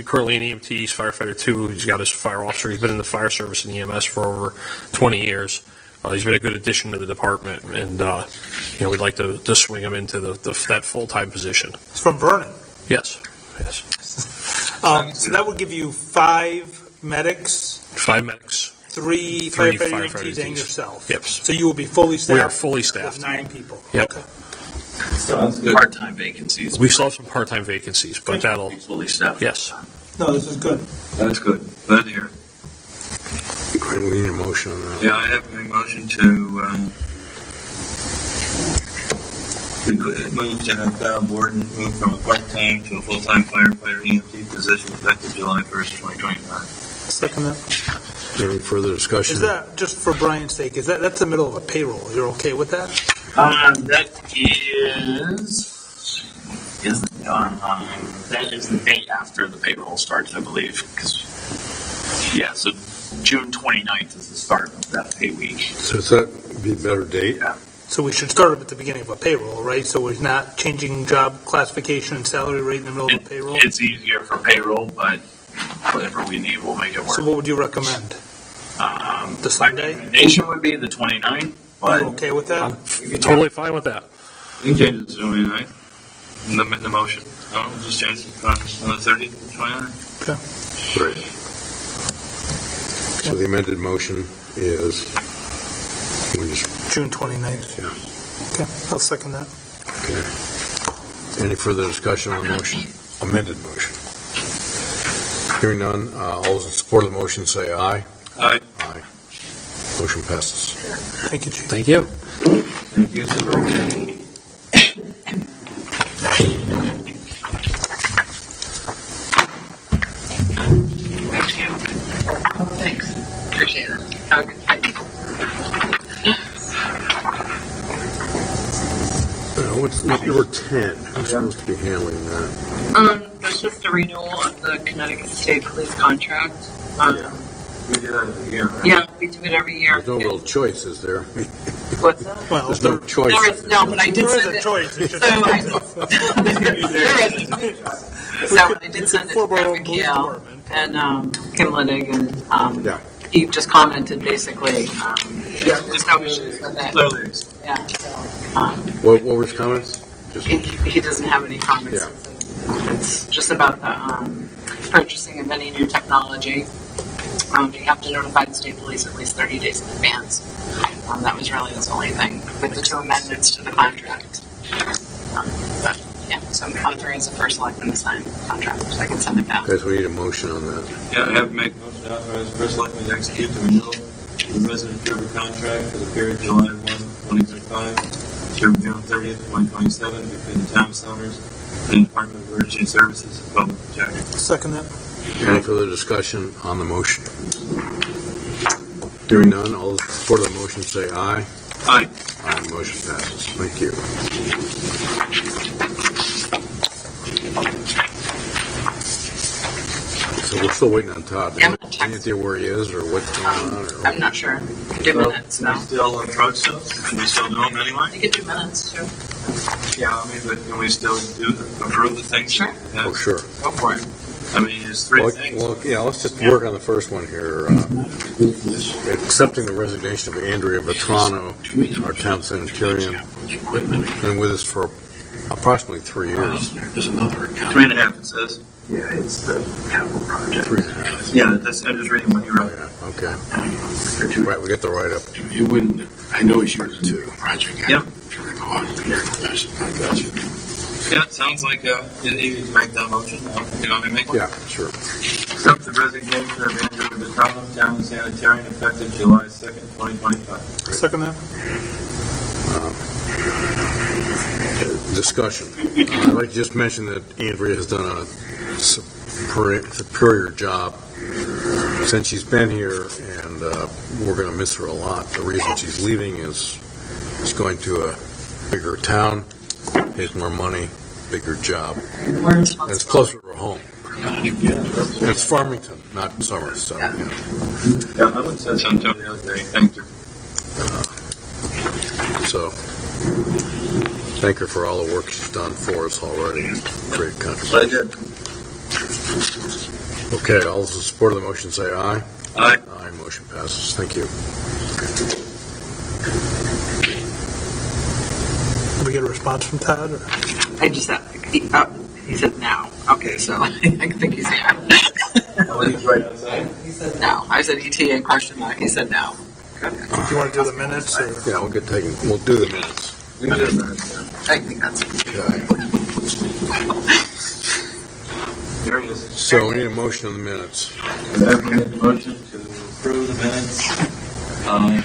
currently an EMT, he's firefighter 2. He's got his fire officer. He's been in the fire service and EMS for over 20 years. He's been a good addition to the department, and we'd like to swing him into that full-time position. It's from Vernon. Yes. So that would give you 5 medics, 5 medics. 3 3 firefighter firefighter EMTs, and EMTs. yourself. Yep. So you will be fully staffed? We are fully staffed. With 9 people? Yep. Okay. sounds good. Part-time vacancies. We still have some part-time vacancies, but that'll, Fully staffed. yes. No, this is good. That's good. Glad to hear. We need a motion on that. Yeah, I have a motion to move to have Kyle Borden move from a part-time to a full-time firefighter EMT position effective July 1st, 2025. Second that. Any further discussion? Is that, just for Brian's sake, that's the middle of a payroll? You're okay with that? That is the day after the payroll starts, I believe. So June 29th is the start of that pay week. So does that be a better date? Yeah. So we should start at the beginning of a payroll, right? So we're not changing job classification and salary rate in the middle of a payroll? It's easier for payroll, but whatever we need, we'll make it work. So what would you recommend? The Sunday? My recommendation would be the 29th, but You okay with that? I'm totally fine with that. You can change it to 29th, the motion. No, just change it on the 30th to 29th. Okay. Great. So the amended motion is, we just, June 29th. yeah, Okay, I'll second that. okay. Any further discussion on the motion? Amended motion. Hearing none, all those in support of the motion say aye. Aye. Aye. Motion passes. Thank you, Chief. Thank you. Thank you, sir. Thanks. Appreciate it. Have a good day. What's number 10? Who's supposed to be handling that? That's just a renewal of the Connecticut State Police contract. We did that again, right? Yeah, we do it every year. There's no real choice, is there? What's that? Well, There's no choice. There is, no, but I did there is send a it. choice. It's So just- I did send it to Brad McKeel and Kim Liddig, and Yeah. he just commented basically, there's no issues with it. Clearly. Yeah, so, What were his comments? Just, he doesn't have any comments. Yeah. It's just about the purchasing of any new technology. you have to notify the state police at least 30 days in advance. That was really the only thing with the 2 amendments to the contract. But yeah, so I'm authorizing the first selectman to sign the contract, so I can send it back. Okay, so we need a motion on that. Yeah, I have to make a motion to authorize the first selectman to execute the renewal of the resident driver contract for the period July 1, 2025 through June 30th, 2027 between the town of Somers and the Department of Emergency Services and Public Protection. Second that. Any further discussion on the motion? Hearing none, all those in support of the motion say aye. Aye. Aye, motion passes. Thank you. So we're still waiting on Todd. Yeah, Any idea where he is or what's going on? Or? I'm not sure. 2 minutes Can we now. still approach them? Can we still do them anyway? You could do minutes too. Yeah, I mean, but can we still approve the things? Sure. Yeah. Oh, sure. Go for it. I mean, there's 3 things. Well, yeah, let's just work on the first one here. Accepting the resignation of Andrea Vetrano, our town sanitarian, been with us for approximately 3 years. There's another account. 3.5, it says. Yeah, it's the capital project. 3.5. Yeah, that's, I'm just reading what you Oh, wrote. yeah, okay. Right, we get the write-up. You wouldn't, I know he's yours too, project. Yep. If you're gonna go on, I got you. Yeah, it sounds like you need to make that motion. You know what I mean? Yeah, sure. Accept the resignation of Andrew Vetrano, town sanitarian, effective July 2nd, 2025. Second that. Discussion. I'd like to just mention that Andrea has done a superior job since she's been here, and we're going to miss her a lot. The reason she's leaving is she's going to a bigger town, pays more money, bigger job, and it's closer to her home. And it's Farmington, not Somers. So, Yeah, I would say something to her the other day. Thank you. So, thank her for all the work she's done for us already. Great contribution. Okay, all those in support of the motion say aye. Aye. Aye, motion passes. Thank you. Did we get a response from Todd? Or? I just said, he said now. Okay, so I think he's here. He's right outside. He said now. I said ETA question mark. He said now. Do you want to do the minutes? Or? Yeah, we'll do the minutes. We can do that. I think that's Okay. There he is. So we need a motion on the minutes. I've made a motion to approve the minutes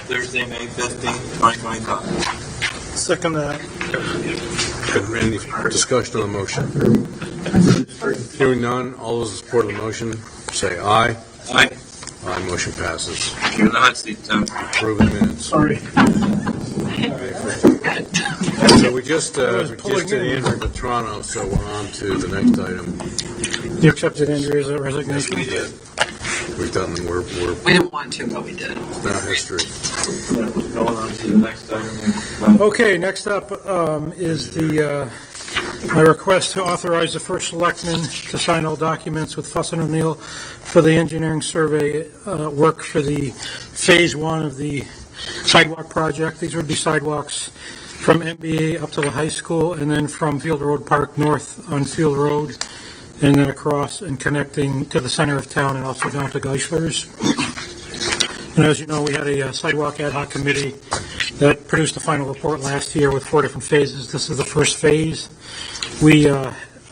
Thursday, May 15th, 2025. Second that. Any discussion on the motion? Hearing none, all those in support of the motion say aye. Aye. Aye, motion passes. You're in the hot seat, Tom. Approve the minutes. Sorry. So we just did Andrew Vetrano, so we're on to the next item. You accepted Andrea's resignation? We did. We've done, we're we didn't want to, but we did. now history. Going on to the next item. Okay, next up is my request to authorize the first selectman to sign all documents with Fuss & O'Neill for the engineering survey work for the Phase 1 of the sidewalk project. These would be sidewalks from MBA up to the high school, and then from Field Road Park north on Field Road, and then across and connecting to the center of town and also down to Geisler's. And as you know, we had a sidewalk ad hoc committee that produced a final report last year with 4 different phases. This is the first phase. We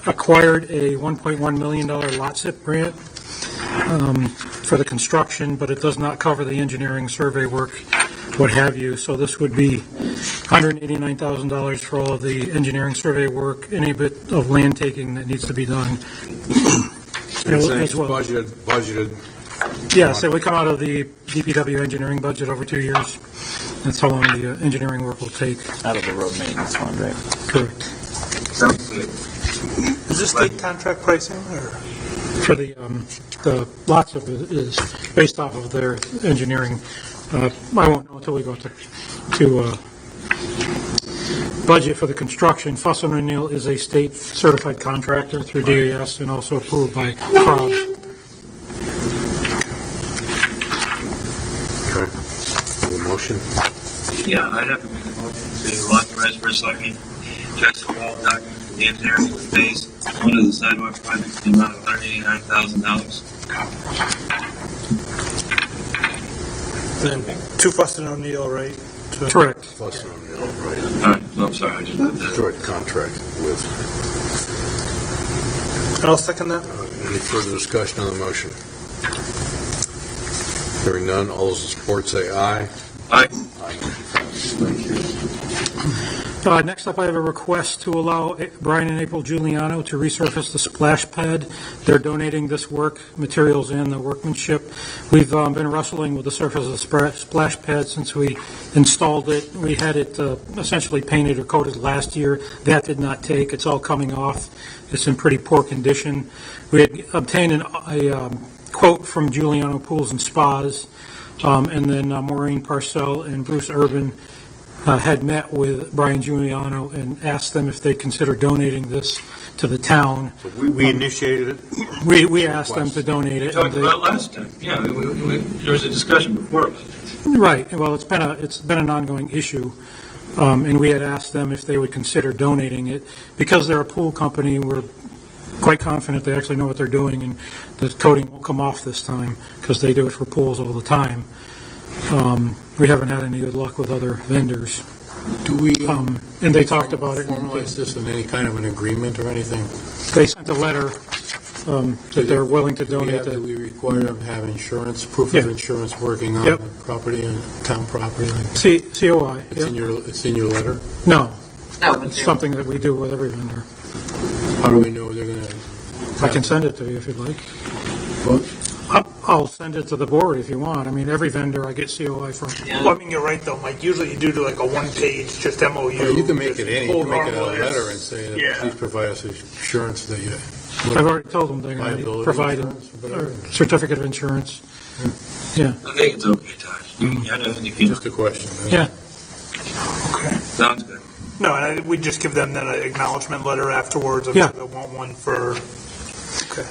acquired a $1.1 million lot SIP grant for the construction, but it does not cover the engineering survey work, what have you. So this would be $189,000 for all of the engineering survey work, any bit of land taking that needs to be done. As well. Budgeted. Yeah, so we come out of the DPW engineering budget over 2 years. That's how long the engineering work will take. Out of the road maintenance fund, right? Correct. Sounds good. Is this state contract pricing, or? For the lots of it is based off of their engineering. I won't know until we go to budget for the construction. Fuss & O'Neill is a state certified contractor through DAS and also approved by CROG. Okay. The motion? Yeah, I'd have to make a motion to authorize first selectman to execute all documents for the engineering for phase 1 of the sidewalk project in the amount of $189,000. Then two Fussin O'Neill, right? Correct. Plus, right, All right, no, I'm sorry, I just did that. joint contract with. I'll second that. Any further discussion on the motion? Hearing none, all those in support say aye. Aye. Thank you. Next up, I have a request to allow Brian and April Giuliano to resurface the splash pad. They're donating this work, materials and the workmanship. We've been wrestling with the surface of the splash pad since we installed it. We had it essentially painted or coated last year. That did not take. It's all coming off. It's in pretty poor condition. We had obtained a quote from Giuliano Pools and Spas, and then Maureen Parcell and Bruce Urban had met with Brian Giuliano and asked them if they'd consider donating this to the town. So we initiated it. We asked them to donate it. Talked about last time, yeah, there was a discussion before about it. Right. Well, it's been an ongoing issue, and we had asked them if they would consider donating it. Because they're a pool company, we're quite confident they actually know what they're doing, and the coating will come off this time because they do it for pools all the time. We haven't had any good luck with other vendors. Do we And they talked about it. formalize this in any kind of an agreement or anything? They sent a letter that they're willing to donate Do it. we require them to have insurance, proof Yeah. of insurance working on Yep. the property and town property? Like COI. It's in your letter? No, No, but it's something that we do with every vendor. How do we know they're going to? I can send it to you if you'd like. What? I'll send it to the board if you want. I mean, every vendor I get COI from. Well, I mean, you're right, though, Mike. Usually you do like a one-page, just MOU. You can make just it any, you full can make it a normal, letter it's- and say that Yeah. please provide us assurance that you. I've already told them they're going to Liability provide insurance, whatever. a certificate of insurance. Yeah, I think it's okay, Todd. Yeah, I don't think you can. Just a question. yeah. Sounds good. No, and we just give them then an acknowledgement letter afterwards. I'm Yeah. sure they want one for,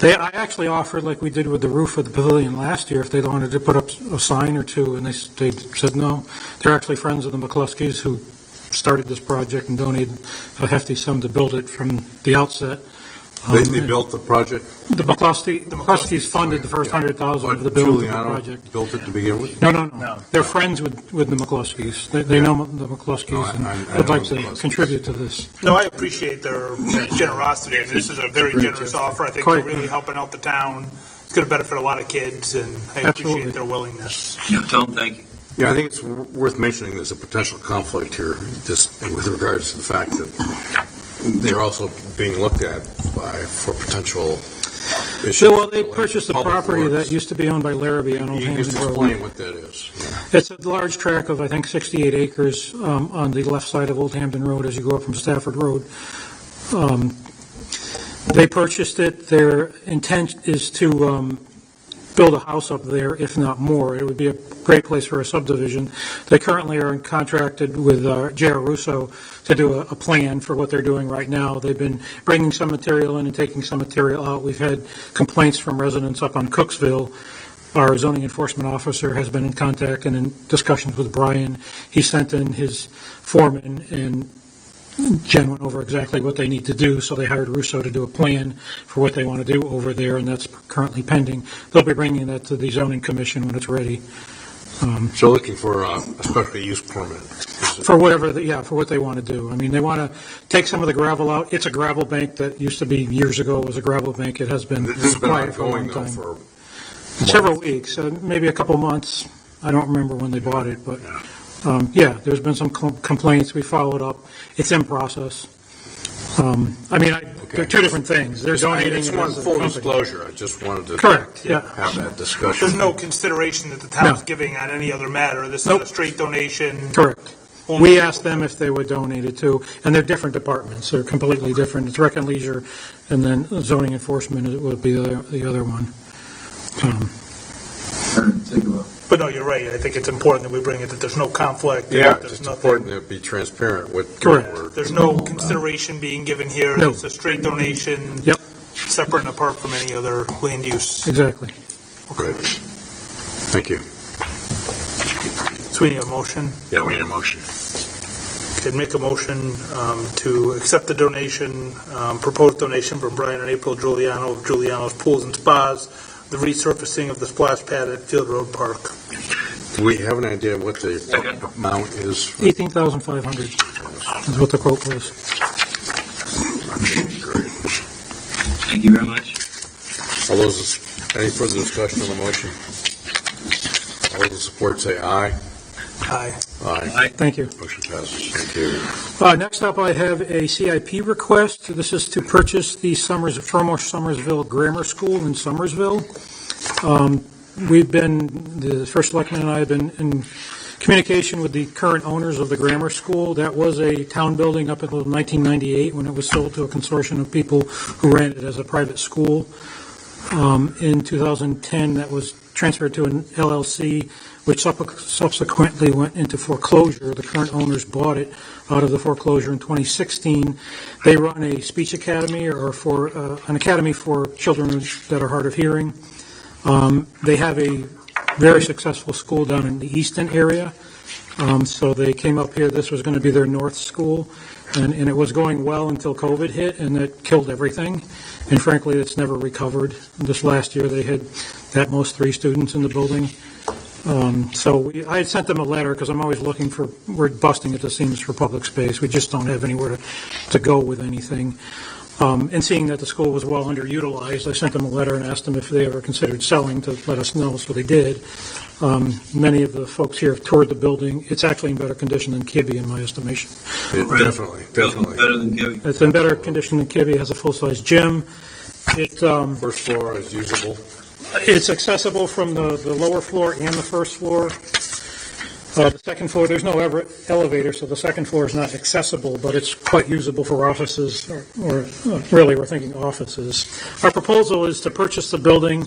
I actually offered, like we did with the roof of the pavilion last year, if they wanted to put up a sign or two, and they said no. They're actually friends of the McCluskeys who started this project and donated a hefty sum to build it from the outset. They built the project. The McCluskeys funded the first 100,000 of the build of the Giuliano project. built it to begin with? No. They're friends with the McCluskeys. They know the McCluskeys, and I would know like the to McCluskeys. contribute to this. no, I appreciate their generosity. I mean, this is a very generous offer. I think they're really helping out the town. It's going to benefit a lot of kids, and I Absolutely. appreciate their willingness. Yeah, tell them thank you. Yeah, I think it's worth mentioning there's a potential conflict here, just with regards to the fact that they're also being looked at for potential issues. So, well, they purchased a Public property works. that used to be owned by Larrabee on Old You can just Hampton explain Road. what that is. It's a large tract of, I think, 68 acres on the left side of Old Hampton Road as you go up from Stafford Road. They purchased it. Their intent is to build a house up there, if not more. It would be a great place for a subdivision. They currently are contracted with J.R. Russo to do a plan for what they're doing right now. They've been bringing some material in and taking some material out. We've had complaints from residents up on Cooksville. Our zoning enforcement officer has been in contact and in discussions with Brian. He sent in his foreman, and Jen went over exactly what they need to do, so they hired Russo to do a plan for what they want to do over there, and that's currently pending. They'll be bringing that to the zoning commission when it's ready. So looking for a special use permit. For whatever, for what they want to do. I mean, they want to take some of the gravel out. It's a gravel bank that used to be, years ago, was a gravel bank. It has been This has been quiet for a ongoing long though time. for Several weeks, maybe a couple months. I don't remember when they bought it, but, there's been some complaints. We followed up. It's in process. They're two different things. They're I donating just it want as a full company. disclosure. I just wanted to Correct, yeah. have that discussion. There's no consideration that the town's No. giving on any other matter. This is Nope. a straight donation. Correct. We asked them if they would donate it too, and they're different departments. They're completely different. It's Rec and Leisure, and then zoning enforcement would be the other one. Take a look. But no, you're right. I think it's important that we bring it, that there's no conflict. Yeah, There's it's nothing. important to be transparent with. Correct. what we're- There's no consideration being given here. No. It's a straight donation. Yep. Separate and apart from any other land use. Exactly. Great. Thank you. So we need a motion. Yeah, we need a motion. Could make a motion to accept the donation, proposed donation from Brian and April Giuliano of Giuliano's Pools and Spas, the resurfacing of the splash pad at Field Road Park. Do we have an idea of what the amount is? For- $18,500 is what the quote was. Thank you very much. All those, any further discussion on the motion? All those in support say aye. Aye. Aye. Thank you. Motion passes. Thank you. Next up, I have a CIP request. This is to purchase the Fillmore Somersville Grammar School in Somersville. The First Selectman and I have been in communication with the current owners of the grammar school. That was a town building up until 1998 when it was sold to a consortium of people who ran it as a private school. In 2010, that was transferred to an LLC, which subsequently went into foreclosure. The current owners bought it out of the foreclosure in 2016. They run a speech academy or for an academy for children that are hard of hearing. They have a very successful school down in the Easton area. So they came up here. This was going to be their north school, and it was going well until COVID hit, and it killed everything. And frankly, it's never recovered. This last year, they had at most 3 students in the building. I had sent them a letter because I'm always looking for, we're busting at the seams for public space. We just don't have anywhere to go with anything. And seeing that the school was well underutilized, I sent them a letter and asked them if they ever considered selling to let us know, so they did. Many of the folks here have toured the building. It's actually in better condition than Kibbe, in my estimation. Definitely. Better than Kibbe. It's in better condition than Kibbe. It has a full-size gym. First floor is usable. It's accessible from the lower floor and the first floor. The second floor, there's no elevator, so the second floor is not accessible, but it's quite usable for offices, or really, we're thinking offices. Our proposal is to purchase the building.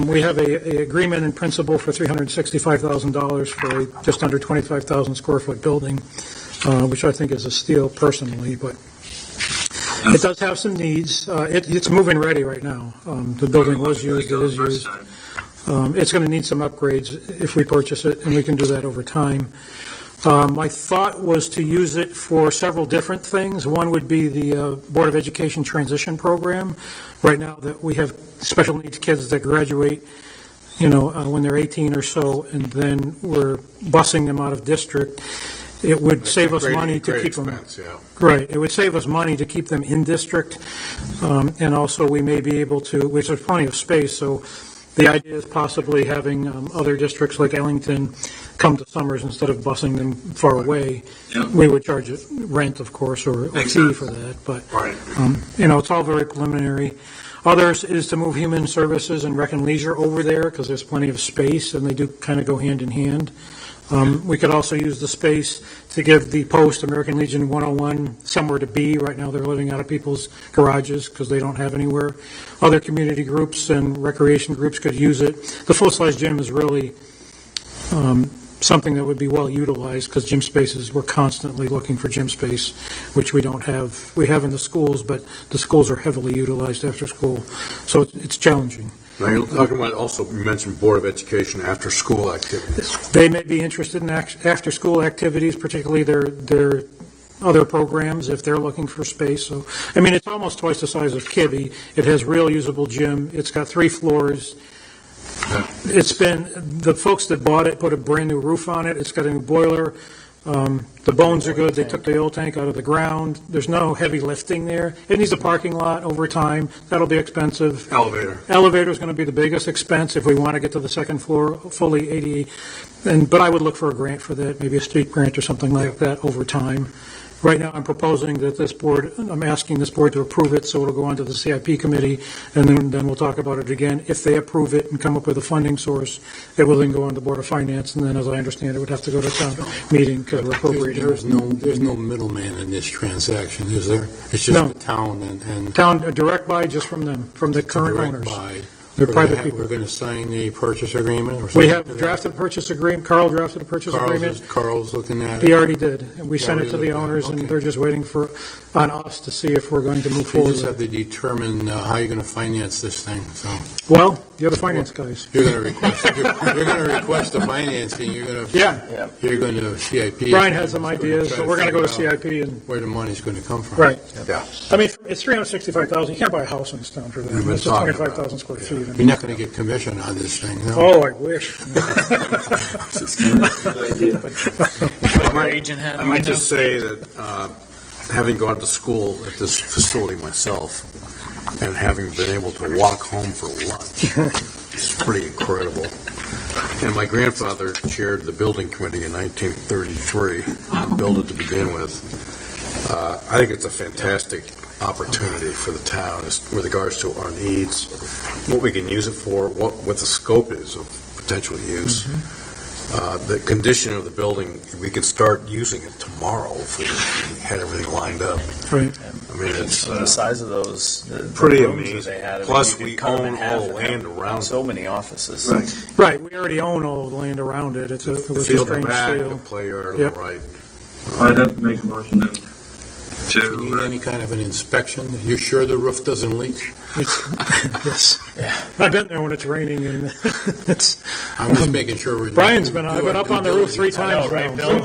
We have a agreement in principle for $365,000 for a just under 25,000 square foot building, which I think is a steal personally, but it does have some needs. It's move-in ready right now. The building was used, it is used. It's going to need some upgrades if we purchase it, and we can do that over time. My thought was to use it for several different things. One would be the Board of Education transition program. Right now, that we have special needs kids that graduate, when they're 18 or so, and then we're busing them out of district. It would save us money to keep them. Yeah. Right. It would save us money to keep them in district, and also we may be able to, which there's plenty of space, so the idea is possibly having other districts like Ellington come to Summers instead of busing them far away. Yep. We would charge rent, of course, or a fee for that, but, it's all very preliminary. Others is to move Human Services and Rec and Leisure over there because there's plenty of space and they do kind of go hand in hand. We could also use the space to give the Post American Legion 101 somewhere to be. Right now, they're living out of people's garages because they don't have anywhere. Other community groups and recreation groups could use it. The full-size gym is really something that would be well utilized because gym spaces, we're constantly looking for gym space, which we don't have. We have in the schools, but the schools are heavily utilized after school, so it's challenging. Now, you're talking about also, you mentioned Board of Education after-school activities. They may be interested in after-school activities, particularly their other programs, if they're looking for space. So, it's almost twice the size of Kibbe. It has real usable gym. It's got 3 floors. The folks that bought it put a brand-new roof on it. It's got a new boiler. The bones are good. They took the oil tank out of the ground. There's no heavy lifting there. It needs a parking lot over time. That'll be expensive. Elevator is going to be the biggest expense if we want to get to the second floor fully ADA. But I would look for a grant for that, maybe a street grant or something like that over time. Right now, I'm proposing that I'm asking this board to approve it, so it'll go on to the CIP committee, and then we'll talk about it again. If they approve it and come up with a funding source, it will then go on the Board of Finance, and then, as I understand, it would have to go to town meeting because we're appropriating. There's no middleman in this transaction, is there? It's just the town and Town, direct buy just from them, from the current owners. buy. They're private people. We're going to sign a purchase agreement or something? We have drafted a purchase agreement. Carl drafted a purchase agreement. Carl's looking at it. He already did. We sent it to the owners, and they're just waiting on us to see if we're going to move You forward. just have to determine how you're going to finance this thing, so. Well, you're the finance guys. You're going to request the financing, you're going to. Yeah. You're going to CIP. Brian has some ideas, so we're going to go to CIP and, Where the money's going to come from. right. Yeah. I mean, it's $365,000. You can't buy a house in this town for that. We've been It's just talking 25,000 square feet. You're not going to get commission on this thing, no? Oh, I wish. Our agent had. I might just say that, having gone to school at this facility myself, and having been able to walk home for lunch, it's pretty incredible. And my grandfather chaired the building committee in 1933, built it to begin with. I think it's a fantastic opportunity for the town with regards to our needs, what we can use it for, what the scope is of potential use. The condition of the building, we could start using it tomorrow if we had everything lined up. Right. I mean, it's The size of those, the pretty rooms that amazing. they had, I mean, Plus, you could we cut them in own half all the and have land around it. so many offices. Right, we already own all the land around it. It The was a field in the strange back, the sale. play yard on Yep. the right. I'd have to make a motion then Do you need any kind of an inspection? You're sure the roof doesn't leak? Yes. I've been there when it's raining, and it's, I'm just making sure we're. Brian's been, I've been up on the roof 3 times now. Bill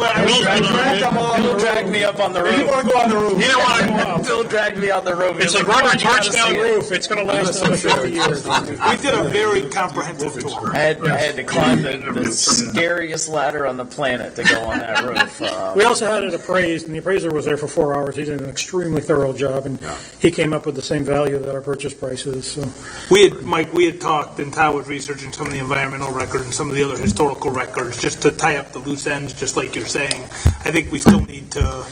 dragged me up on the roof. You want to go on the roof? You don't want to go up. Bill dragged me on the roof. It's like Robert Marchdown roof. It's going to last another 50 years. We did a very comprehensive tour. I had to climb the scariest ladder on the planet to go on that roof. We also had it appraised, and the appraiser was there for 4 hours. He did an extremely thorough job, and he came up with the same value that our purchase price is, so. Mike, we had talked, and Todd was researching some of the environmental records and some of the other historical records, just to tie up the loose ends, just like you're saying. I think we still need to.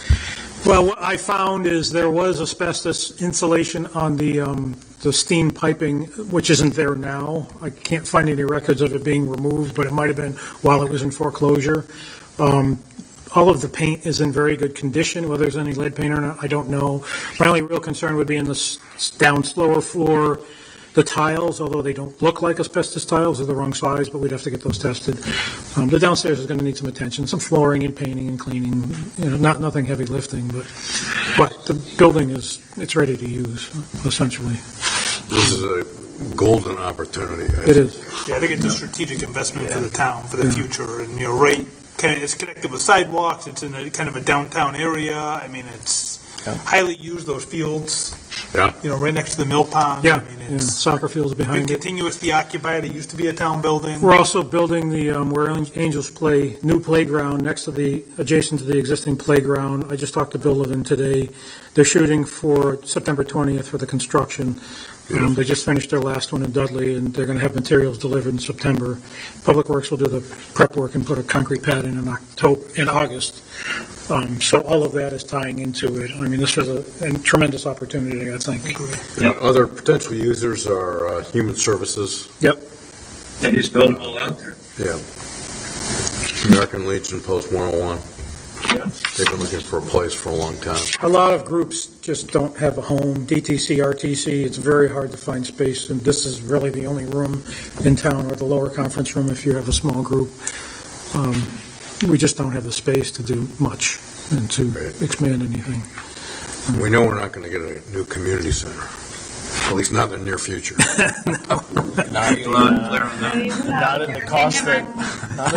Well, what I found is there was asbestos insulation on the steam piping, which isn't there now. I can't find any records of it being removed, but it might have been while it was in foreclosure. All of the paint is in very good condition. Whether there's any lead paint or not, I don't know. My only real concern would be in the down slower floor, the tiles, although they don't look like asbestos tiles, they're the wrong size, but we'd have to get those tested. The downstairs is going to need some attention, some flooring and painting and cleaning, nothing heavy lifting, but the building it's ready to use, essentially. This is a golden opportunity. It is. Yeah, I think it's a strategic investment for the town, for the future, and, it's connected with sidewalks, it's in a kind of a downtown area, I mean, it's highly used, those fields, right next to the mill pond. Yeah, I mean, it's soccer fields been behind it. continuously occupied, it used to be a town building. We're also building the, where Angels play, new playground adjacent to the existing playground. I just talked to Bill Levin today. They're shooting for September 20th for the construction. They just finished their last one in Dudley, and they're going to have materials delivered in September. Public Works will do the prep work and put a concrete pad in August. So all of that is tying into it. I mean, this was a tremendous opportunity, I think. Other potential users are human services. Yep. They just build them all out there. Yeah. American Legion Post 101. They've been looking for a place for a long time. A lot of groups just don't have a home. DTC, RTC, it's very hard to find space, and this is really the only room in town, or the lower conference room if you have a small group. We just don't have the space to do much and to expand anything. We know we're not going to get a new community center, at least not in the near future. Not at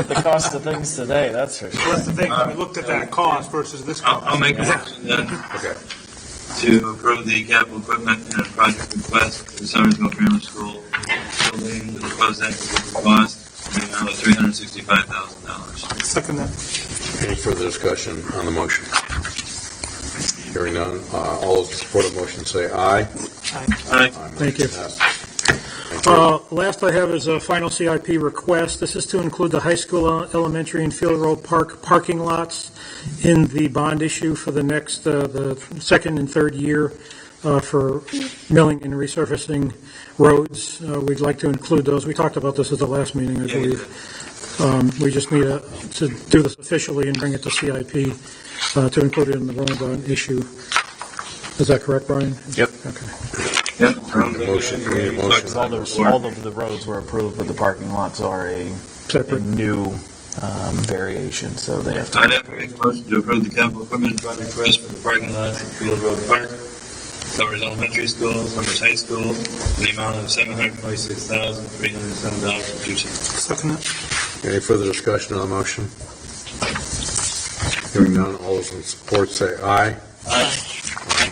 the cost of things today, that's for sure. That's the thing, we looked at that cost versus this cost. I'll make a motion then Okay. to approve the capital equipment and project request for the Summersville Grammar School building with the proposed acquisition cost in the amount of $365,000. Second that. Any further discussion on the motion? Hearing none, all those in support of the motion say aye. Aye. Thank you. Passes. Thank you. Last I have is a final CIP request. This is to include the high school, elementary, and Field Road Park parking lots in the bond issue for the next, the second and third year for milling and resurfacing roads. We'd like to include those. We talked about this at the last meeting, I believe. We just need to do this officially and bring it to CIP to include it in the road bond issue. Is that correct, Brian? Yep. Okay. Yep. Motion, we need a motion. All of the roads were approved, but the parking lots are a new variation, so they have to. I'd have to make a motion to approve the capital equipment and project request for the parking lot at Field Road Park Covers elementary school, covers high school, in the amount of $726,307.02. Second it. Any further discussion on the motion? Hearing none, all those in support say aye. Aye.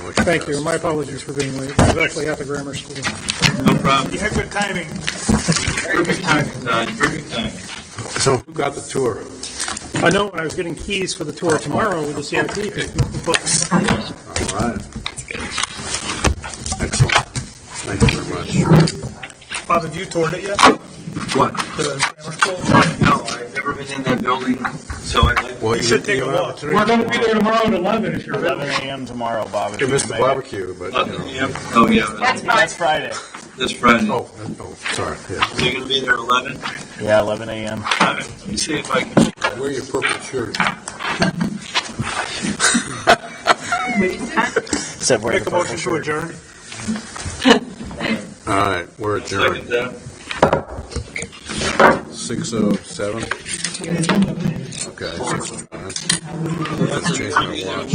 Motion Thank you, passes. my apologies for being late. I was actually at the grammar school. No problem. You had good timing. Perfect timing, Todd, perfect timing. So who got the tour? I know when I was getting keys for the tour tomorrow with the CIP. All right. Excellent. Thank you very much. Bob, have you toured it yet? What? The grammar school? No, I've never been in that building, so I'd like. Well, You should take a have look. opportunity We're going to be there tomorrow at 11 if you're 11 available. a.m. tomorrow, Bob. if You you missed can the make it. barbecue, but, you know. Yeah. Oh, yeah. That's Friday. This Friday. Oh, sorry, yeah. So you're gonna be there at 11? Yeah, 11 a.m. All right, let me see if I can. Wear your purple shirt. Except wear Make the a motion purple to shirt. adjourn. All right, we're adjourned. Second that. 6:07. Okay, 6:05. Let's change my watch.